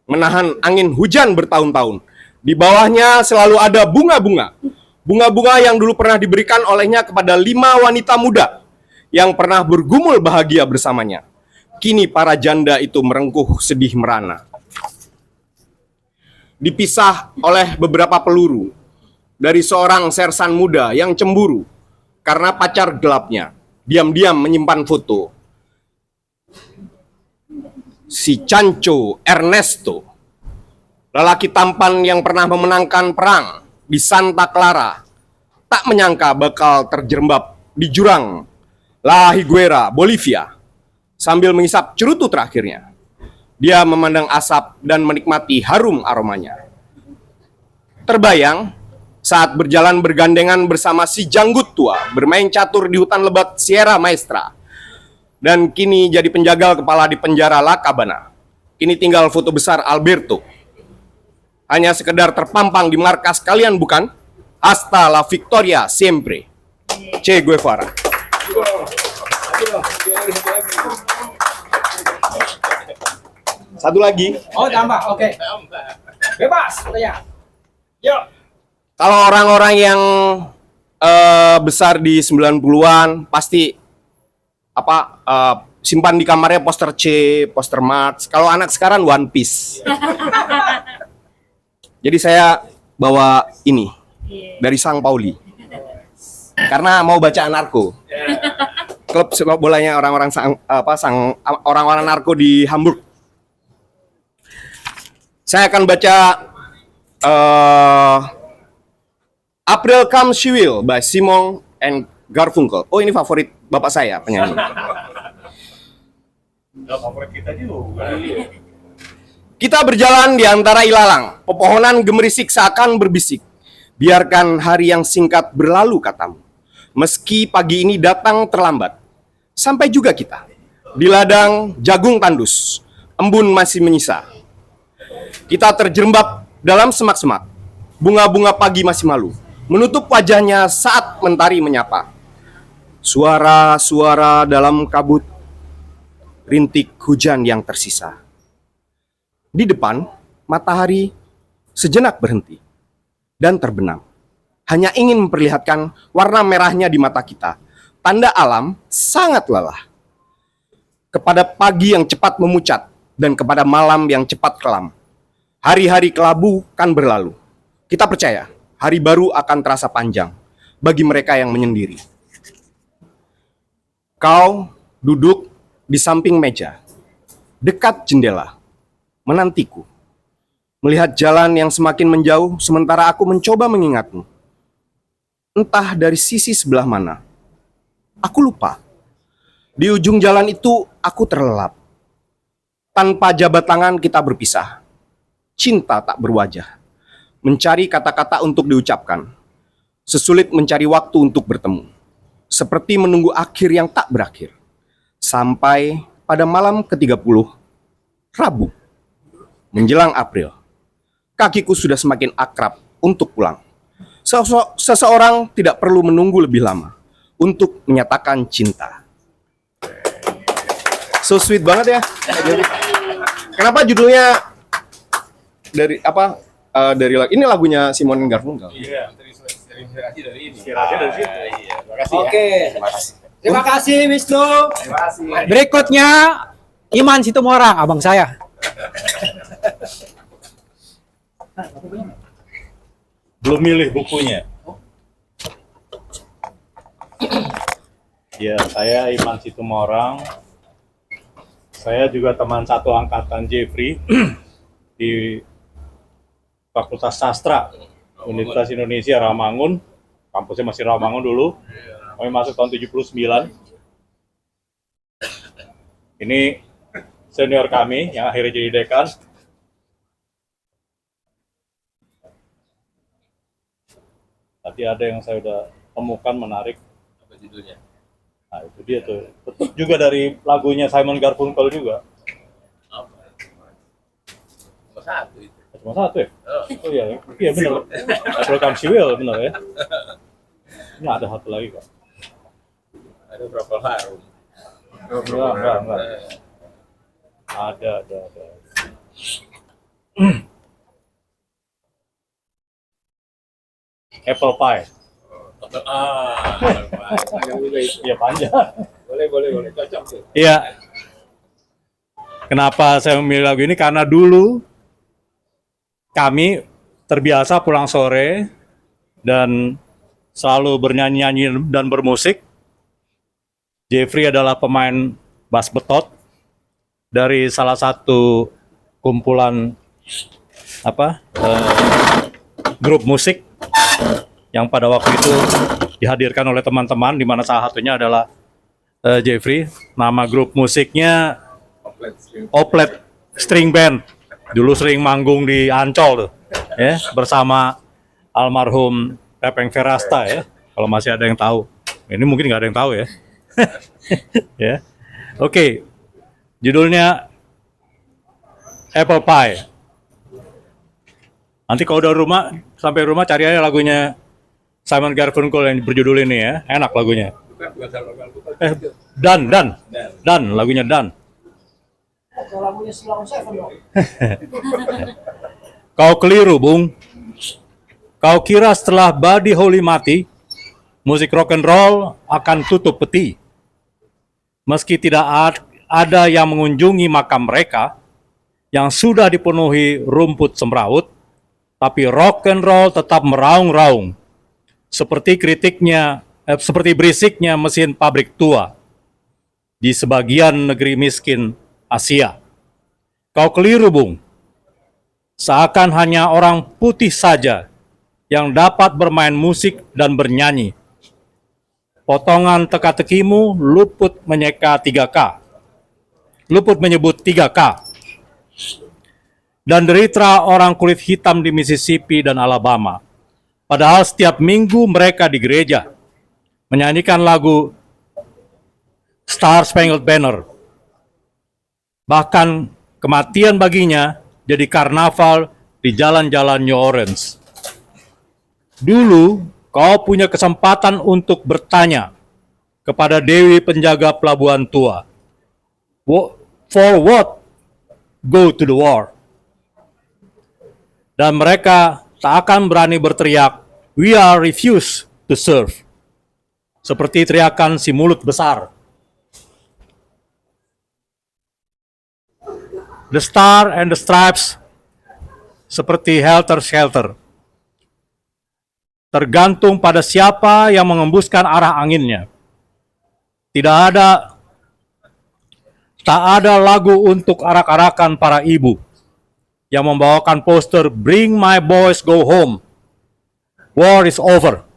menahan angin hujan bertahun-tahun. Di bawahnya selalu ada bunga-bunga. Bunga-bunga yang dulu pernah diberikan olehnya kepada 5 wanita muda yang pernah bergumul bahagia bersamanya. Kini para janda itu merengkuh sedih merana. Dipisah oleh beberapa peluru dari seorang sersan muda yang cemburu karena pacar gelapnya diam-diam menyimpan foto. Si Chancho Ernesto, lelaki tampan yang pernah memenangkan perang di Santa Clara, tak menyangka bakal terjerembab di jurang La Higuera, Bolivia, sambil mengisap cerutu terakhirnya. Dia memandang asap dan menikmati harum aromanya. Terbayang saat berjalan bergandengan bersama si janggut tua bermain catur di hutan lebat Sierra Maestra, dan kini jadi penjagal kepala di penjara La Cabana. Kini tinggal foto besar Alberto. Hanya sekedar terpampang di markas kalian bukan? Hasta la victoria siempre. Che Guevara. Satu lagi.
Oh, tambah. Oke. Bebas katanya. Yuk.
Kalau orang-orang yang besar di 90-an pasti simpan di kamarnya poster C, poster Marx. Kalau anak sekarang One Piece. Jadi saya bawa ini dari Sang Pauli. Karena mau baca Anarko. Klub sepak bolanya orang-orang orang-orang narko di Hamburg. Saya akan baca April Comes She Will by Simon and Garfunkel. Oh, ini favorit bapak saya penyanyi.
Favorit kita juga.
Kita berjalan di antara ilalang, pepohonan gemerisik seakan berbisik. Biarkan hari yang singkat berlalu katamu. Meski pagi ini datang terlambat. Sampai juga kita. Di ladang jagung tandus, embun masih menyisa. Kita terjerembab dalam semak-semak. Bunga-bunga pagi masih malu, menutup wajahnya saat mentari menyapa. Suara-suara dalam kabut, rintik hujan yang tersisa. Di depan, matahari sejenak berhenti dan terbenam. Hanya ingin memperlihatkan warna merahnya di mata kita. Tanda alam sangat lelah. Kepada pagi yang cepat memucat dan kepada malam yang cepat kelam. Hari-hari kelabu kan berlalu. Kita percaya, hari baru akan terasa panjang bagi mereka yang menyendiri. Kau duduk di samping meja, dekat jendela, menantiku. Melihat jalan yang semakin menjauh, sementara aku mencoba mengingatmu. Entah dari sisi sebelah mana. Aku lupa. Di ujung jalan itu, aku terlelap. Tanpa jabat tangan kita berpisah. Cinta tak berwajah. Mencari kata-kata untuk diucapkan. Sesulit mencari waktu untuk bertemu. Seperti menunggu akhir yang tak berakhir. Sampai pada malam ke-30, Rabu. Menjelang April, kakiku sudah semakin akrab untuk pulang. Seseorang tidak perlu menunggu lebih lama untuk menyatakan cinta. So sweet banget ya. Kenapa judulnya dari apa? Dari ini lagunya Simon and Garfunkel.
Iya, terinspirasi dari ini. Dari situ. Iya, terima kasih.
Oke. Terima kasih Wisnu.
Terima kasih.
Berikutnya Iman Situmorang, abang saya.
Belum milih bukunya.
Ya, saya Iman Situmorang. Saya juga teman satu angkatan Jeffrey di Fakultas Sastra Universitas Indonesia Rawamangun. Kampusnya masih Rawamangun dulu. Kami masuk tahun 79. Ini senior kami yang akhirnya jadi dekan. Tadi ada yang saya udah temukan menarik. Apa judulnya? Nah, itu dia tuh. Tetap juga dari lagunya Simon Garfunkel juga. Cuma satu itu. Cuma satu ya? Oh iya, iya benar. Welcome She Will, benar ya. Ini ada satu lagi kok. Ada berapa harum? Enggak. Ada. Apple Pie. Panjang juga itu. Iya panjang. Boleh. Cocok tuh. Iya. Kenapa saya memilih lagu ini? Karena dulu kami terbiasa pulang sore dan selalu bernyanyi-nyanyi dan bermusik. Jeffrey adalah pemain bass betot dari salah satu kumpulan grup musik yang pada waktu itu dihadirkan oleh teman-teman, di mana salah satunya adalah Jeffrey. Nama grup musiknya Oplet String Band. Dulu sering manggung di Ancol tuh, ya, bersama almarhum Pepeng Verasta ya. Kalau masih ada yang tahu, ini mungkin nggak ada yang tahu ya. Ya, oke. Judulnya Apple Pie. Nanti kalau udah sampai rumah cari aja lagunya Simon Garfunkel yang berjudul ini ya, enak lagunya. Dan lagunya Dan. Kau keliru, Bung. Kau kira setelah Buddy Holly mati, musik rock and roll akan tutup peti. Meski tidak ada yang mengunjungi makam mereka yang sudah dipenuhi rumput semrawut, tapi rock and roll tetap meraung-raung. Seperti berisiknya mesin pabrik tua di sebagian negeri miskin Asia. Kau keliru, Bung. Seakan hanya orang putih saja yang dapat bermain musik dan bernyanyi. Potongan teka-tekimu luput menyebut 3K. Dan derita orang kulit hitam di Mississippi dan Alabama. Padahal setiap minggu mereka di gereja menyanyikan lagu Star Spangled Banner. Bahkan kematian baginya jadi karnaval di jalan-jalan New Orleans. Dulu kau punya kesempatan untuk bertanya kepada Dewi penjaga pelabuhan tua. For what? Go to the war. Dan mereka tak akan berani berteriak, we are refused to serve. Seperti teriakan si mulut besar. The Star and the Stripes seperti Helter Skelter. Tergantung pada siapa yang mengembuskan arah anginnya. Tak ada lagu untuk arak-arakan para ibu yang membawakan poster Bring My Boys Go Home. War is over.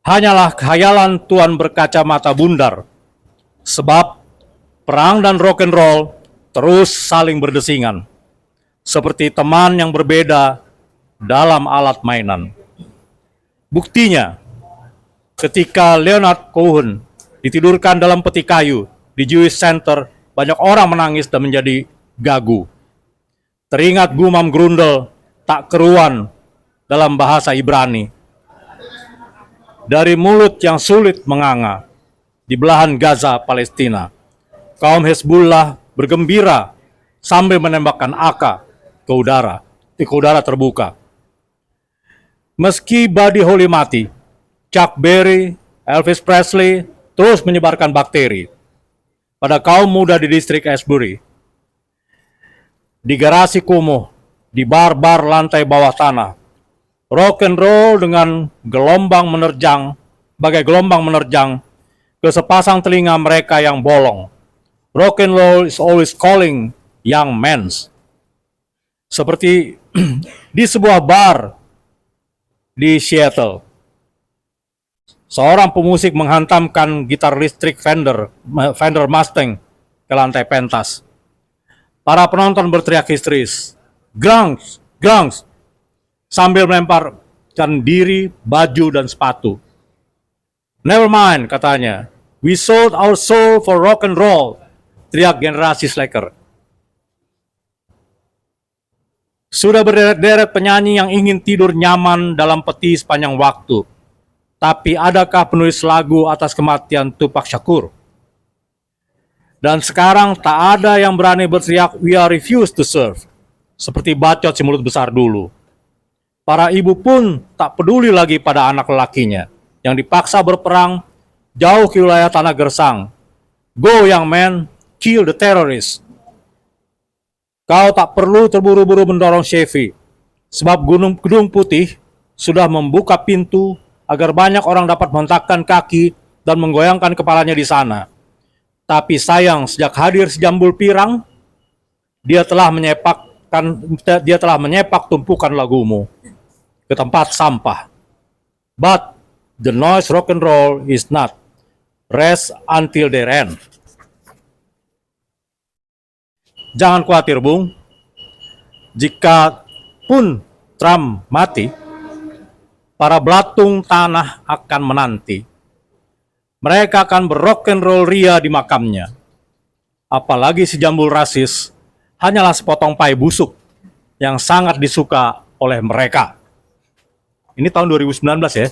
Hanyalah khayalan tuan berkacamata bundar. Sebab perang dan rock and roll terus saling berdesingan. Seperti teman yang berbeda dalam alat mainan. Buktinya, ketika Leonard Cohen ditidurkan dalam peti kayu di Jewish Center, banyak orang menangis dan menjadi gagu. Teringat gumam Grundel tak keruan dalam bahasa Ibrani. Dari mulut yang sulit menganga, di belahan Gaza, Palestina, kaum Hezbollah bergembira sambil menembakkan AK ke udara terbuka. Meski Buddy Holly mati, Chuck Berry, Elvis Presley terus menyebarkan bakteri pada kaum muda di distrik Asbury. Di garasi kumuh, di bar-bar lantai bawah tanah, rock and roll dengan gelombang menerjang bagai gelombang menerjang ke sepasang telinga mereka yang bolong. Rock and roll is always calling young men. Seperti di sebuah bar di Seattle. Seorang pemusik menghantamkan gitar listrik Fender Mustang ke lantai pentas. Para penonton berteriak histeris, "Grunge, grunge," sambil melemparkan diri, baju, dan sepatu. "Never mind," katanya. "We sold our soul for rock and roll," teriak generasi slacker. Sudah berderet-deret penyanyi yang ingin tidur nyaman dalam peti sepanjang waktu. Tapi adakah penulis lagu atas kematian Tupac Shakur? Dan sekarang tak ada yang berani berteriak, "We are refused to serve," seperti bacot si mulut besar dulu. Para ibu pun tak peduli lagi pada anak lelakinya yang dipaksa berperang jauh ke wilayah tanah gersang. "Go young man, kill the terrorists." Kau tak perlu terburu-buru mendorong Chevy, sebab Gedung Putih sudah membuka pintu agar banyak orang dapat menghentakkan kaki dan menggoyangkan kepalanya di sana. Tapi sayang, sejak hadir si Jambul Pirang, dia telah menyepak tumpukan lagumu ke tempat sampah. But the noise rock and roll is not. Rest until their end. Jangan khawatir, Bung. Jika pun Trump mati, para belatung tanah akan menanti. Mereka akan berrock and roll ria di makamnya. Apalagi si Jambul rasis hanyalah sepotong pai busuk yang sangat disuka oleh mereka. Ini tahun 2019 ya.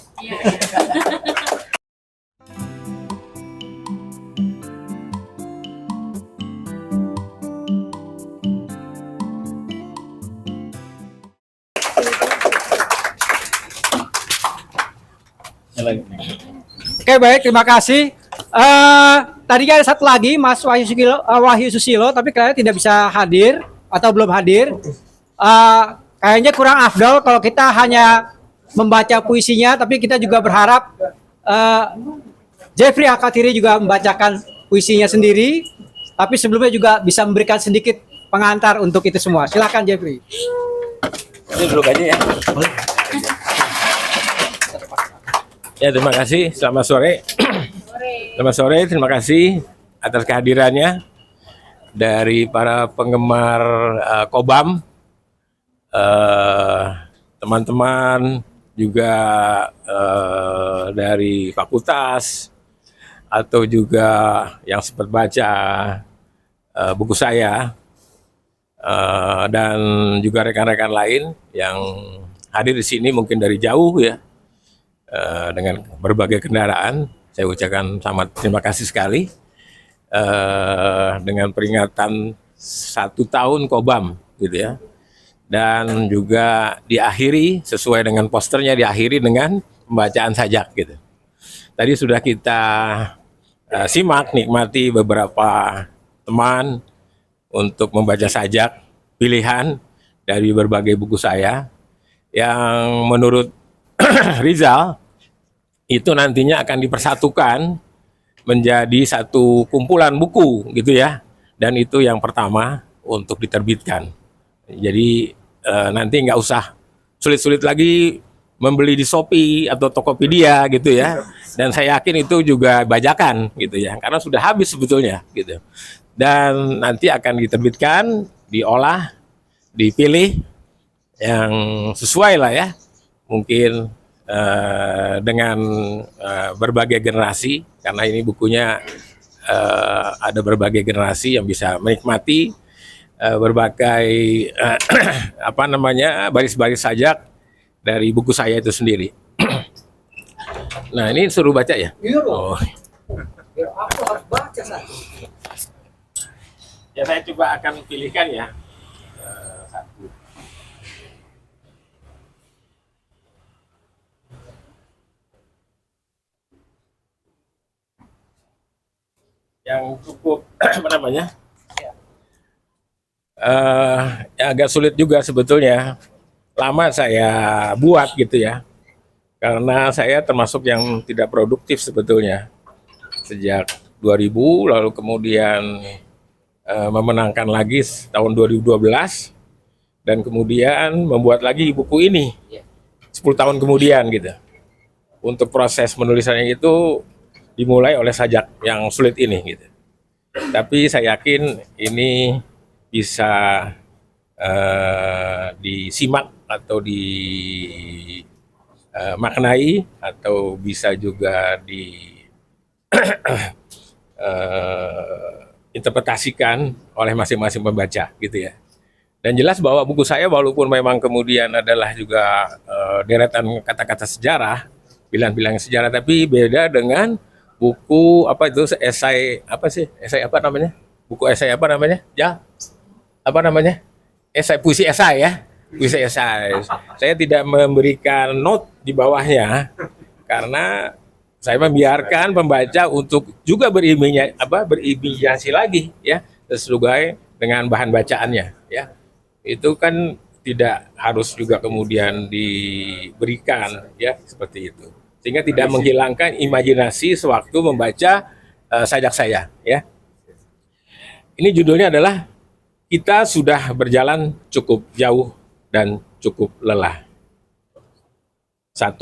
Oke, baik, terima kasih. Tadinya ada satu lagi, Mas Wahyu Susilo, tapi kayaknya tidak bisa hadir atau belum hadir. Kayaknya kurang afdol kalau kita hanya membaca puisinya, tapi kita juga berharap Jeffrey Alkatiri juga membacakan puisinya sendiri. Tapi sebelumnya juga bisa memberikan sedikit pengantar untuk itu semua. Silakan Jeffrey.
Ini duduk aja ya. Ya, terima kasih. Selamat sore. Selamat sore. Terima kasih atas kehadirannya dari para penggemar Kobam, teman-teman juga dari fakultas atau juga yang sempat baca buku saya dan juga rekan-rekan lain yang hadir di sini mungkin dari jauh ya. Dengan berbagai kendaraan, saya ucapkan terima kasih sekali dengan peringatan 1 tahun Kobam gitu ya, dan juga diakhiri sesuai dengan posternya, diakhiri dengan pembacaan sajak gitu. Tadi sudah kita simak, nikmati beberapa teman untuk membaca sajak pilihan dari berbagai buku saya yang menurut Rizal itu nantinya akan dipersatukan menjadi satu kumpulan buku gitu ya, dan itu yang pertama untuk diterbitkan. Jadi nanti nggak usah sulit-sulit lagi membeli di Shopee atau Tokopedia gitu ya, dan saya yakin itu juga bajakan gitu ya, karena sudah habis sebetulnya gitu. Dan nanti akan diterbitkan, diolah, dipilih yang sesuai lah ya, mungkin dengan berbagai generasi, karena ini bukunya ada berbagai generasi yang bisa menikmati berbagai baris-baris sajak dari buku saya itu sendiri. Nah, ini suruh baca ya? Oh.
Aku harus baca satu.
Ya, saya coba akan pilihkan ya satu. Yang cukup yang agak sulit juga sebetulnya, lama saya buat gitu ya, Karena saya termasuk yang tidak produktif sebetulnya. Sejak 2000, lalu kemudian memenangkan lagi tahun 2012, dan kemudian membuat lagi buku ini 10 tahun kemudian gitu. Untuk proses menulisannya itu dimulai oleh sajak yang sulit ini gitu. Tapi saya yakin ini bisa disimak atau dimaknai atau bisa juga interpretasikan oleh masing-masing pembaca gitu ya. Dan jelas bahwa buku saya walaupun memang kemudian adalah juga deretan kata-kata sejarah, bilang-bilang sejarah, tapi beda dengan buku apa itu esai apa sih? Esai apa namanya? Buku esai apa namanya? Ya. Apa namanya? Esai, puisi esai ya. Puisi esai. Saya tidak memberikan note di bawahnya karena saya membiarkan pembaca untuk juga berimajinasi lagi ya, sesuai dengan bahan bacaannya ya. Itu kan tidak harus juga kemudian diberikan ya seperti itu, sehingga tidak menghilangkan imajinasi sewaktu membaca sajak saya ya. Ini judulnya adalah Kita Sudah Berjalan Cukup Jauh dan Cukup Lelah. 1.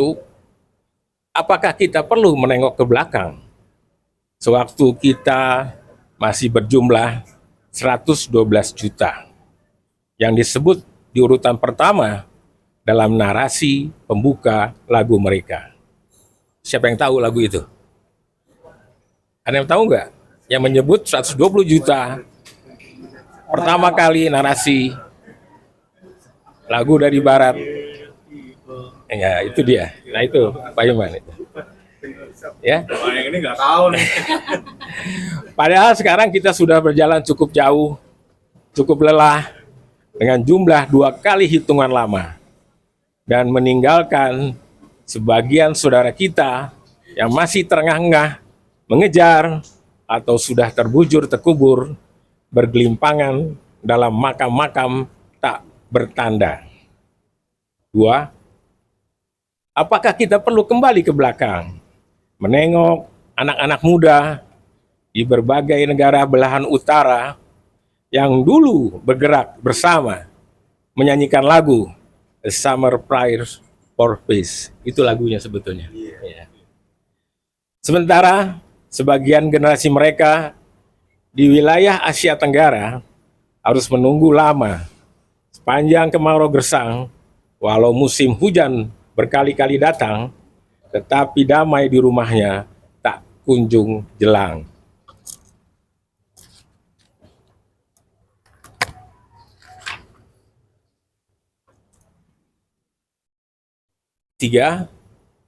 Apakah kita perlu menengok ke belakang sewaktu kita masih berjumlah 112 juta yang disebut di urutan pertama dalam narasi pembuka lagu mereka? Siapa yang tahu lagu itu? Ada yang tahu nggak? Yang menyebut 120 juta pertama kali narasi lagu dari Barat. Ya, itu dia. Nah itu Pak Iman itu. Ya.
Yang ini nggak tahu nih.
Padahal sekarang kita sudah berjalan cukup jauh, cukup lelah, dengan jumlah 2 kali hitungan lama, dan meninggalkan sebagian saudara kita yang masih terengah-engah mengejar atau sudah terbujur terkubur bergelimpangan dalam makam-makam tak bertanda. 2. Apakah kita perlu kembali ke belakang, menengok anak-anak muda di berbagai negara belahan utara yang dulu bergerak bersama menyanyikan lagu A Summer Prayer for Peace? Itu lagunya sebetulnya. Ya. Sementara sebagian generasi mereka di wilayah Asia Tenggara harus menunggu lama sepanjang kemarau gersang, walau musim hujan berkali-kali datang, tetapi damai di rumahnya tak kunjung jelang. Tiga,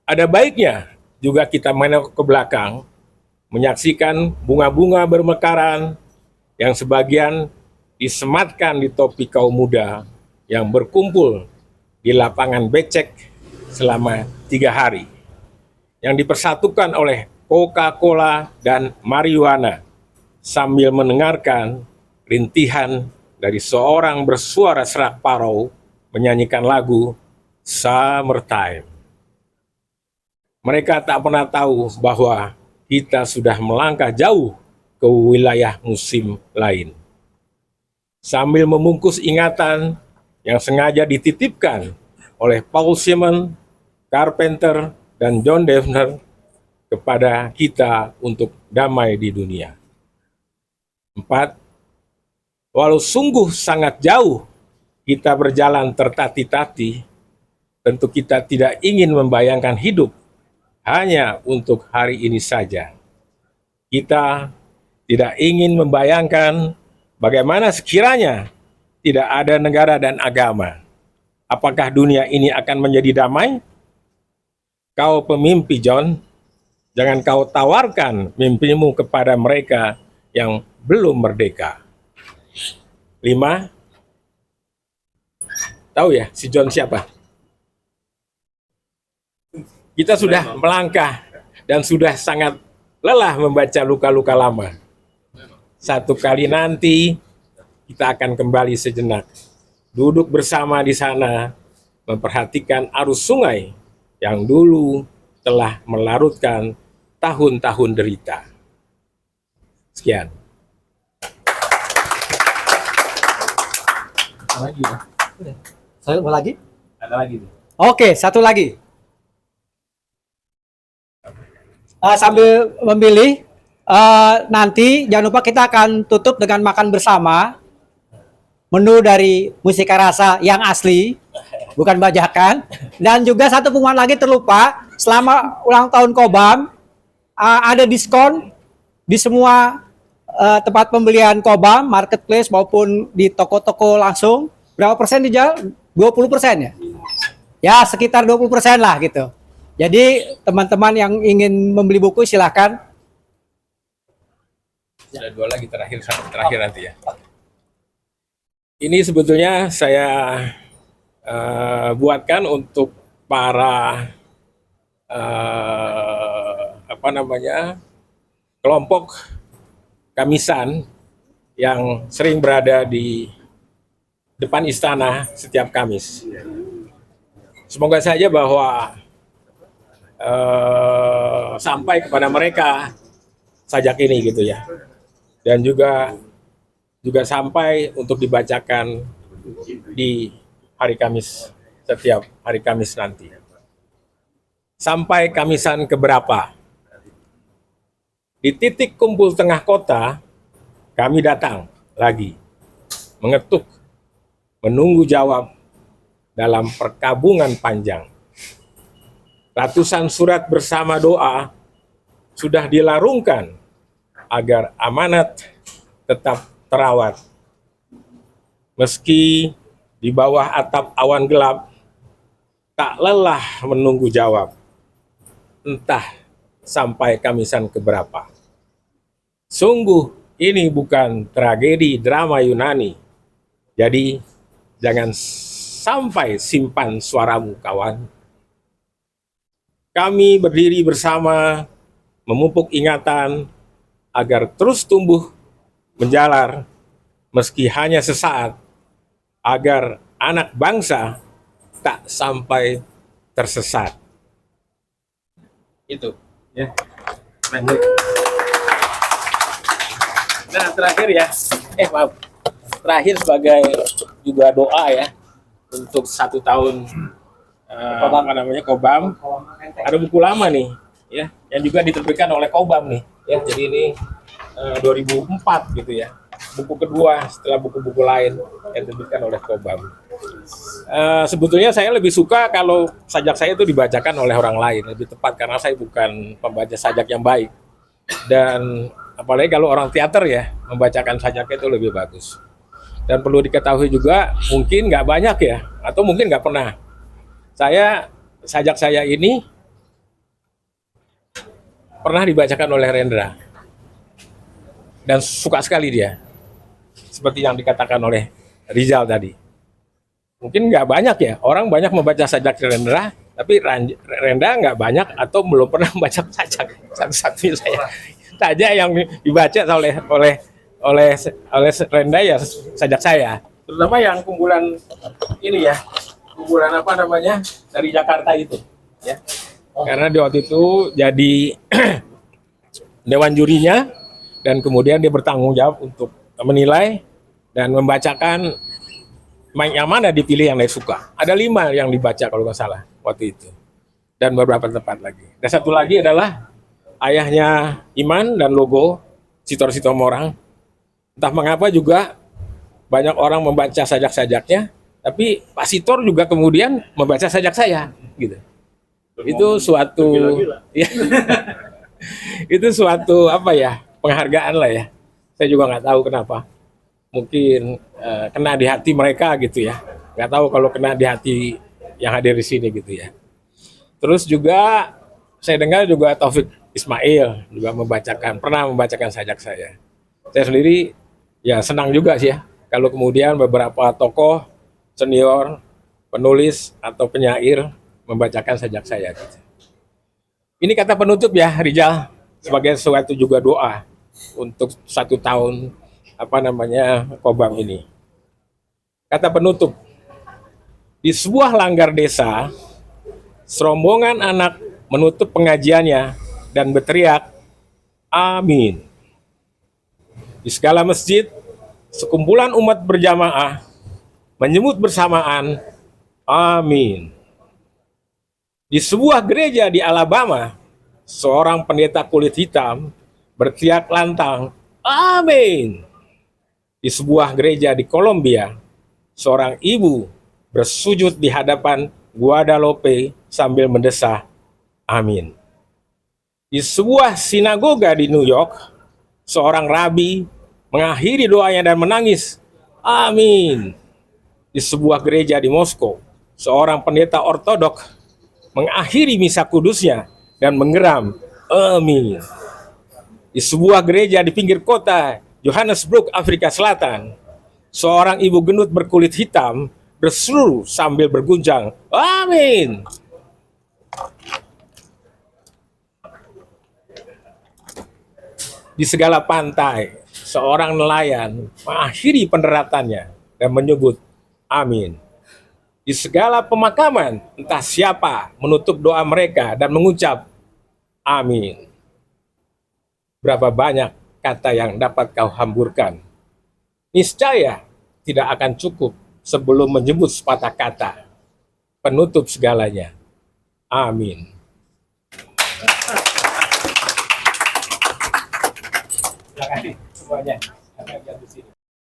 ada baiknya juga kita menengok ke belakang, menyaksikan bunga-bunga bermekaran yang sebagian disematkan di topi kaum muda yang berkumpul di lapangan becek selama 3 hari, yang dipersatukan oleh Coca-Cola dan marijuana sambil mendengarkan rintihan dari seorang bersuara serak parau menyanyikan lagu Summertime. Mereka tak pernah tahu bahwa kita sudah melangkah jauh ke wilayah musim lain. Sambil membungkus ingatan yang sengaja dititipkan oleh Paul Simon, Carpenter, dan John Devner kepada kita untuk damai di dunia. 4. Walau sungguh sangat jauh kita berjalan tertati-tati, tentu kita tidak ingin membayangkan hidup hanya untuk hari ini saja. Kita tidak ingin membayangkan bagaimana sekiranya tidak ada negara dan agama. Apakah dunia ini akan menjadi damai? Kau pemimpi, John, jangan kau tawarkan mimpimu kepada mereka yang belum merdeka. 5. Tahu ya si John siapa? Kita sudah melangkah dan sudah sangat lelah membaca luka-luka lama. Satu kali nanti kita akan kembali sejenak, duduk bersama di sana, memperhatikan arus sungai yang dulu telah melarutkan tahun-tahun derita. Sekian.
Saya mau lagi?
Ada lagi nih.
Oke, satu lagi. Sambil memilih, nanti jangan lupa kita akan tutup dengan makan bersama. Menu dari Mustika Rasa yang asli, bukan bajakan. Dan juga satu pengumuman lagi terlupa, selama ulang tahun Kobam, ada diskon di semua tempat pembelian Kobam, marketplace maupun di toko-toko langsung. Berapa persen dijual? 20% ya? Ya, sekitar 20% lah gitu. Jadi teman-teman yang ingin membeli buku silahkan.
Ada dua lagi terakhir nanti ya. Ini sebetulnya saya buatkan untuk para kelompok kamisan yang sering berada di depan istana setiap Kamis. Semoga saja bahwa sampai kepada mereka sajak ini gitu ya, dan juga sampai untuk dibacakan di hari Kamis, setiap hari Kamis nanti. Sampai Kamisan keberapa? Di titik kumpul tengah kota, kami datang lagi, mengetuk, menunggu jawab dalam perkabungan panjang. Ratusan surat bersama doa sudah dilarungkan agar amanat tetap terawat. Meski di bawah atap awan gelap, tak lelah menunggu jawab. Entah sampai Kamisan keberapa. Sungguh ini bukan tragedi drama Yunani. Jadi jangan sampai simpan suaramu kawan. Kami berdiri bersama, memupuk ingatan agar terus tumbuh menjalar meski hanya sesaat, agar anak bangsa tak sampai tersesat. Itu ya. Nah, terakhir ya. Maaf. Terakhir sebagai juga doa ya untuk 1 tahun Kobam. Ada buku lama nih ya yang juga diterbitkan oleh Kobam nih ya. Jadi ini 2004 gitu ya. Buku kedua setelah buku-buku lain yang diterbitkan oleh Kobam. Sebetulnya saya lebih suka kalau sajak saya itu dibacakan oleh orang lain, lebih tepat karena saya bukan pembaca sajak yang baik. Dan apalagi kalau orang teater ya, membacakan sajaknya itu lebih bagus. Dan perlu diketahui juga, mungkin nggak banyak ya, atau mungkin nggak pernah. Sajak saya ini pernah dibacakan oleh Rendra. Dan suka sekali dia. Seperti yang dikatakan oleh Rizal tadi. Mungkin nggak banyak ya, orang banyak membaca sajak Rendra, tapi Rendra nggak banyak atau belum pernah membaca sajak. Satu-satunya saja yang dibaca oleh Rendra ya sajak saya. Terutama yang kumpulan ini ya, kumpulan dari Jakarta itu. Ya. Karena di waktu itu jadi dewan jurinya, dan kemudian dia bertanggung jawab untuk menilai dan membacakan yang mana dipilih yang dia suka. Ada 5 yang dibaca kalau nggak salah waktu itu. Dan beberapa tempat lagi. Dan satu lagi adalah ayahnya Iman dan Logo, Sitor Sitomorang. Entah mengapa juga banyak orang membaca sajak-sajaknya, tapi Pak Sitor juga kemudian membaca sajak saya. Gitu. Itu suatu... Ya, itu suatu penghargaan lah ya. Saya juga nggak tahu kenapa. Mungkin kena di hati mereka gitu ya. Nggak tahu kalau kena di hati yang hadir di sini gitu ya. Terus juga saya dengar juga Taufik Ismail juga pernah membacakan sajak saya. Saya sendiri ya senang juga sih ya. Kalau kemudian beberapa tokoh senior, penulis atau penyair membacakan sajak saya. Gitu. Ini kata penutup ya Rizal, sebagai suatu juga doa untuk 1 tahun Kobam ini. Kata penutup, di sebuah langgar desa Serombongan anak menutup pengajiannya dan berteriak, amin. Di segala masjid, sekumpulan umat berjamaah menyebut bersamaan, amin. Di sebuah gereja di Alabama, seorang pendeta kulit hitam berteriak lantang, amin. Di sebuah gereja di Kolombia, seorang ibu bersujud di hadapan Guadalupe sambil mendesah, amin. Di sebuah sinagoga di New York, seorang rabi mengakhiri doanya dan menangis, amin. Di sebuah gereja di Moskow, seorang pendeta ortodok mengakhiri misa kudusnya dan menggeram, amin. Di sebuah gereja di pinggir kota Johannesburg, Afrika Selatan, seorang ibu gendut berkulit hitam berseru sambil bergunjang, amin. Di segala pantai, seorang nelayan mengakhiri penderatannya dan menyebut, amin. Di segala pemakaman, entah siapa menutup doa mereka dan mengucap, amin. Berapa banyak kata yang dapat kau hamburkan? Niscaya tidak akan cukup sebelum menyebut sepatah kata penutup segalanya. Amin. Terima kasih semuanya.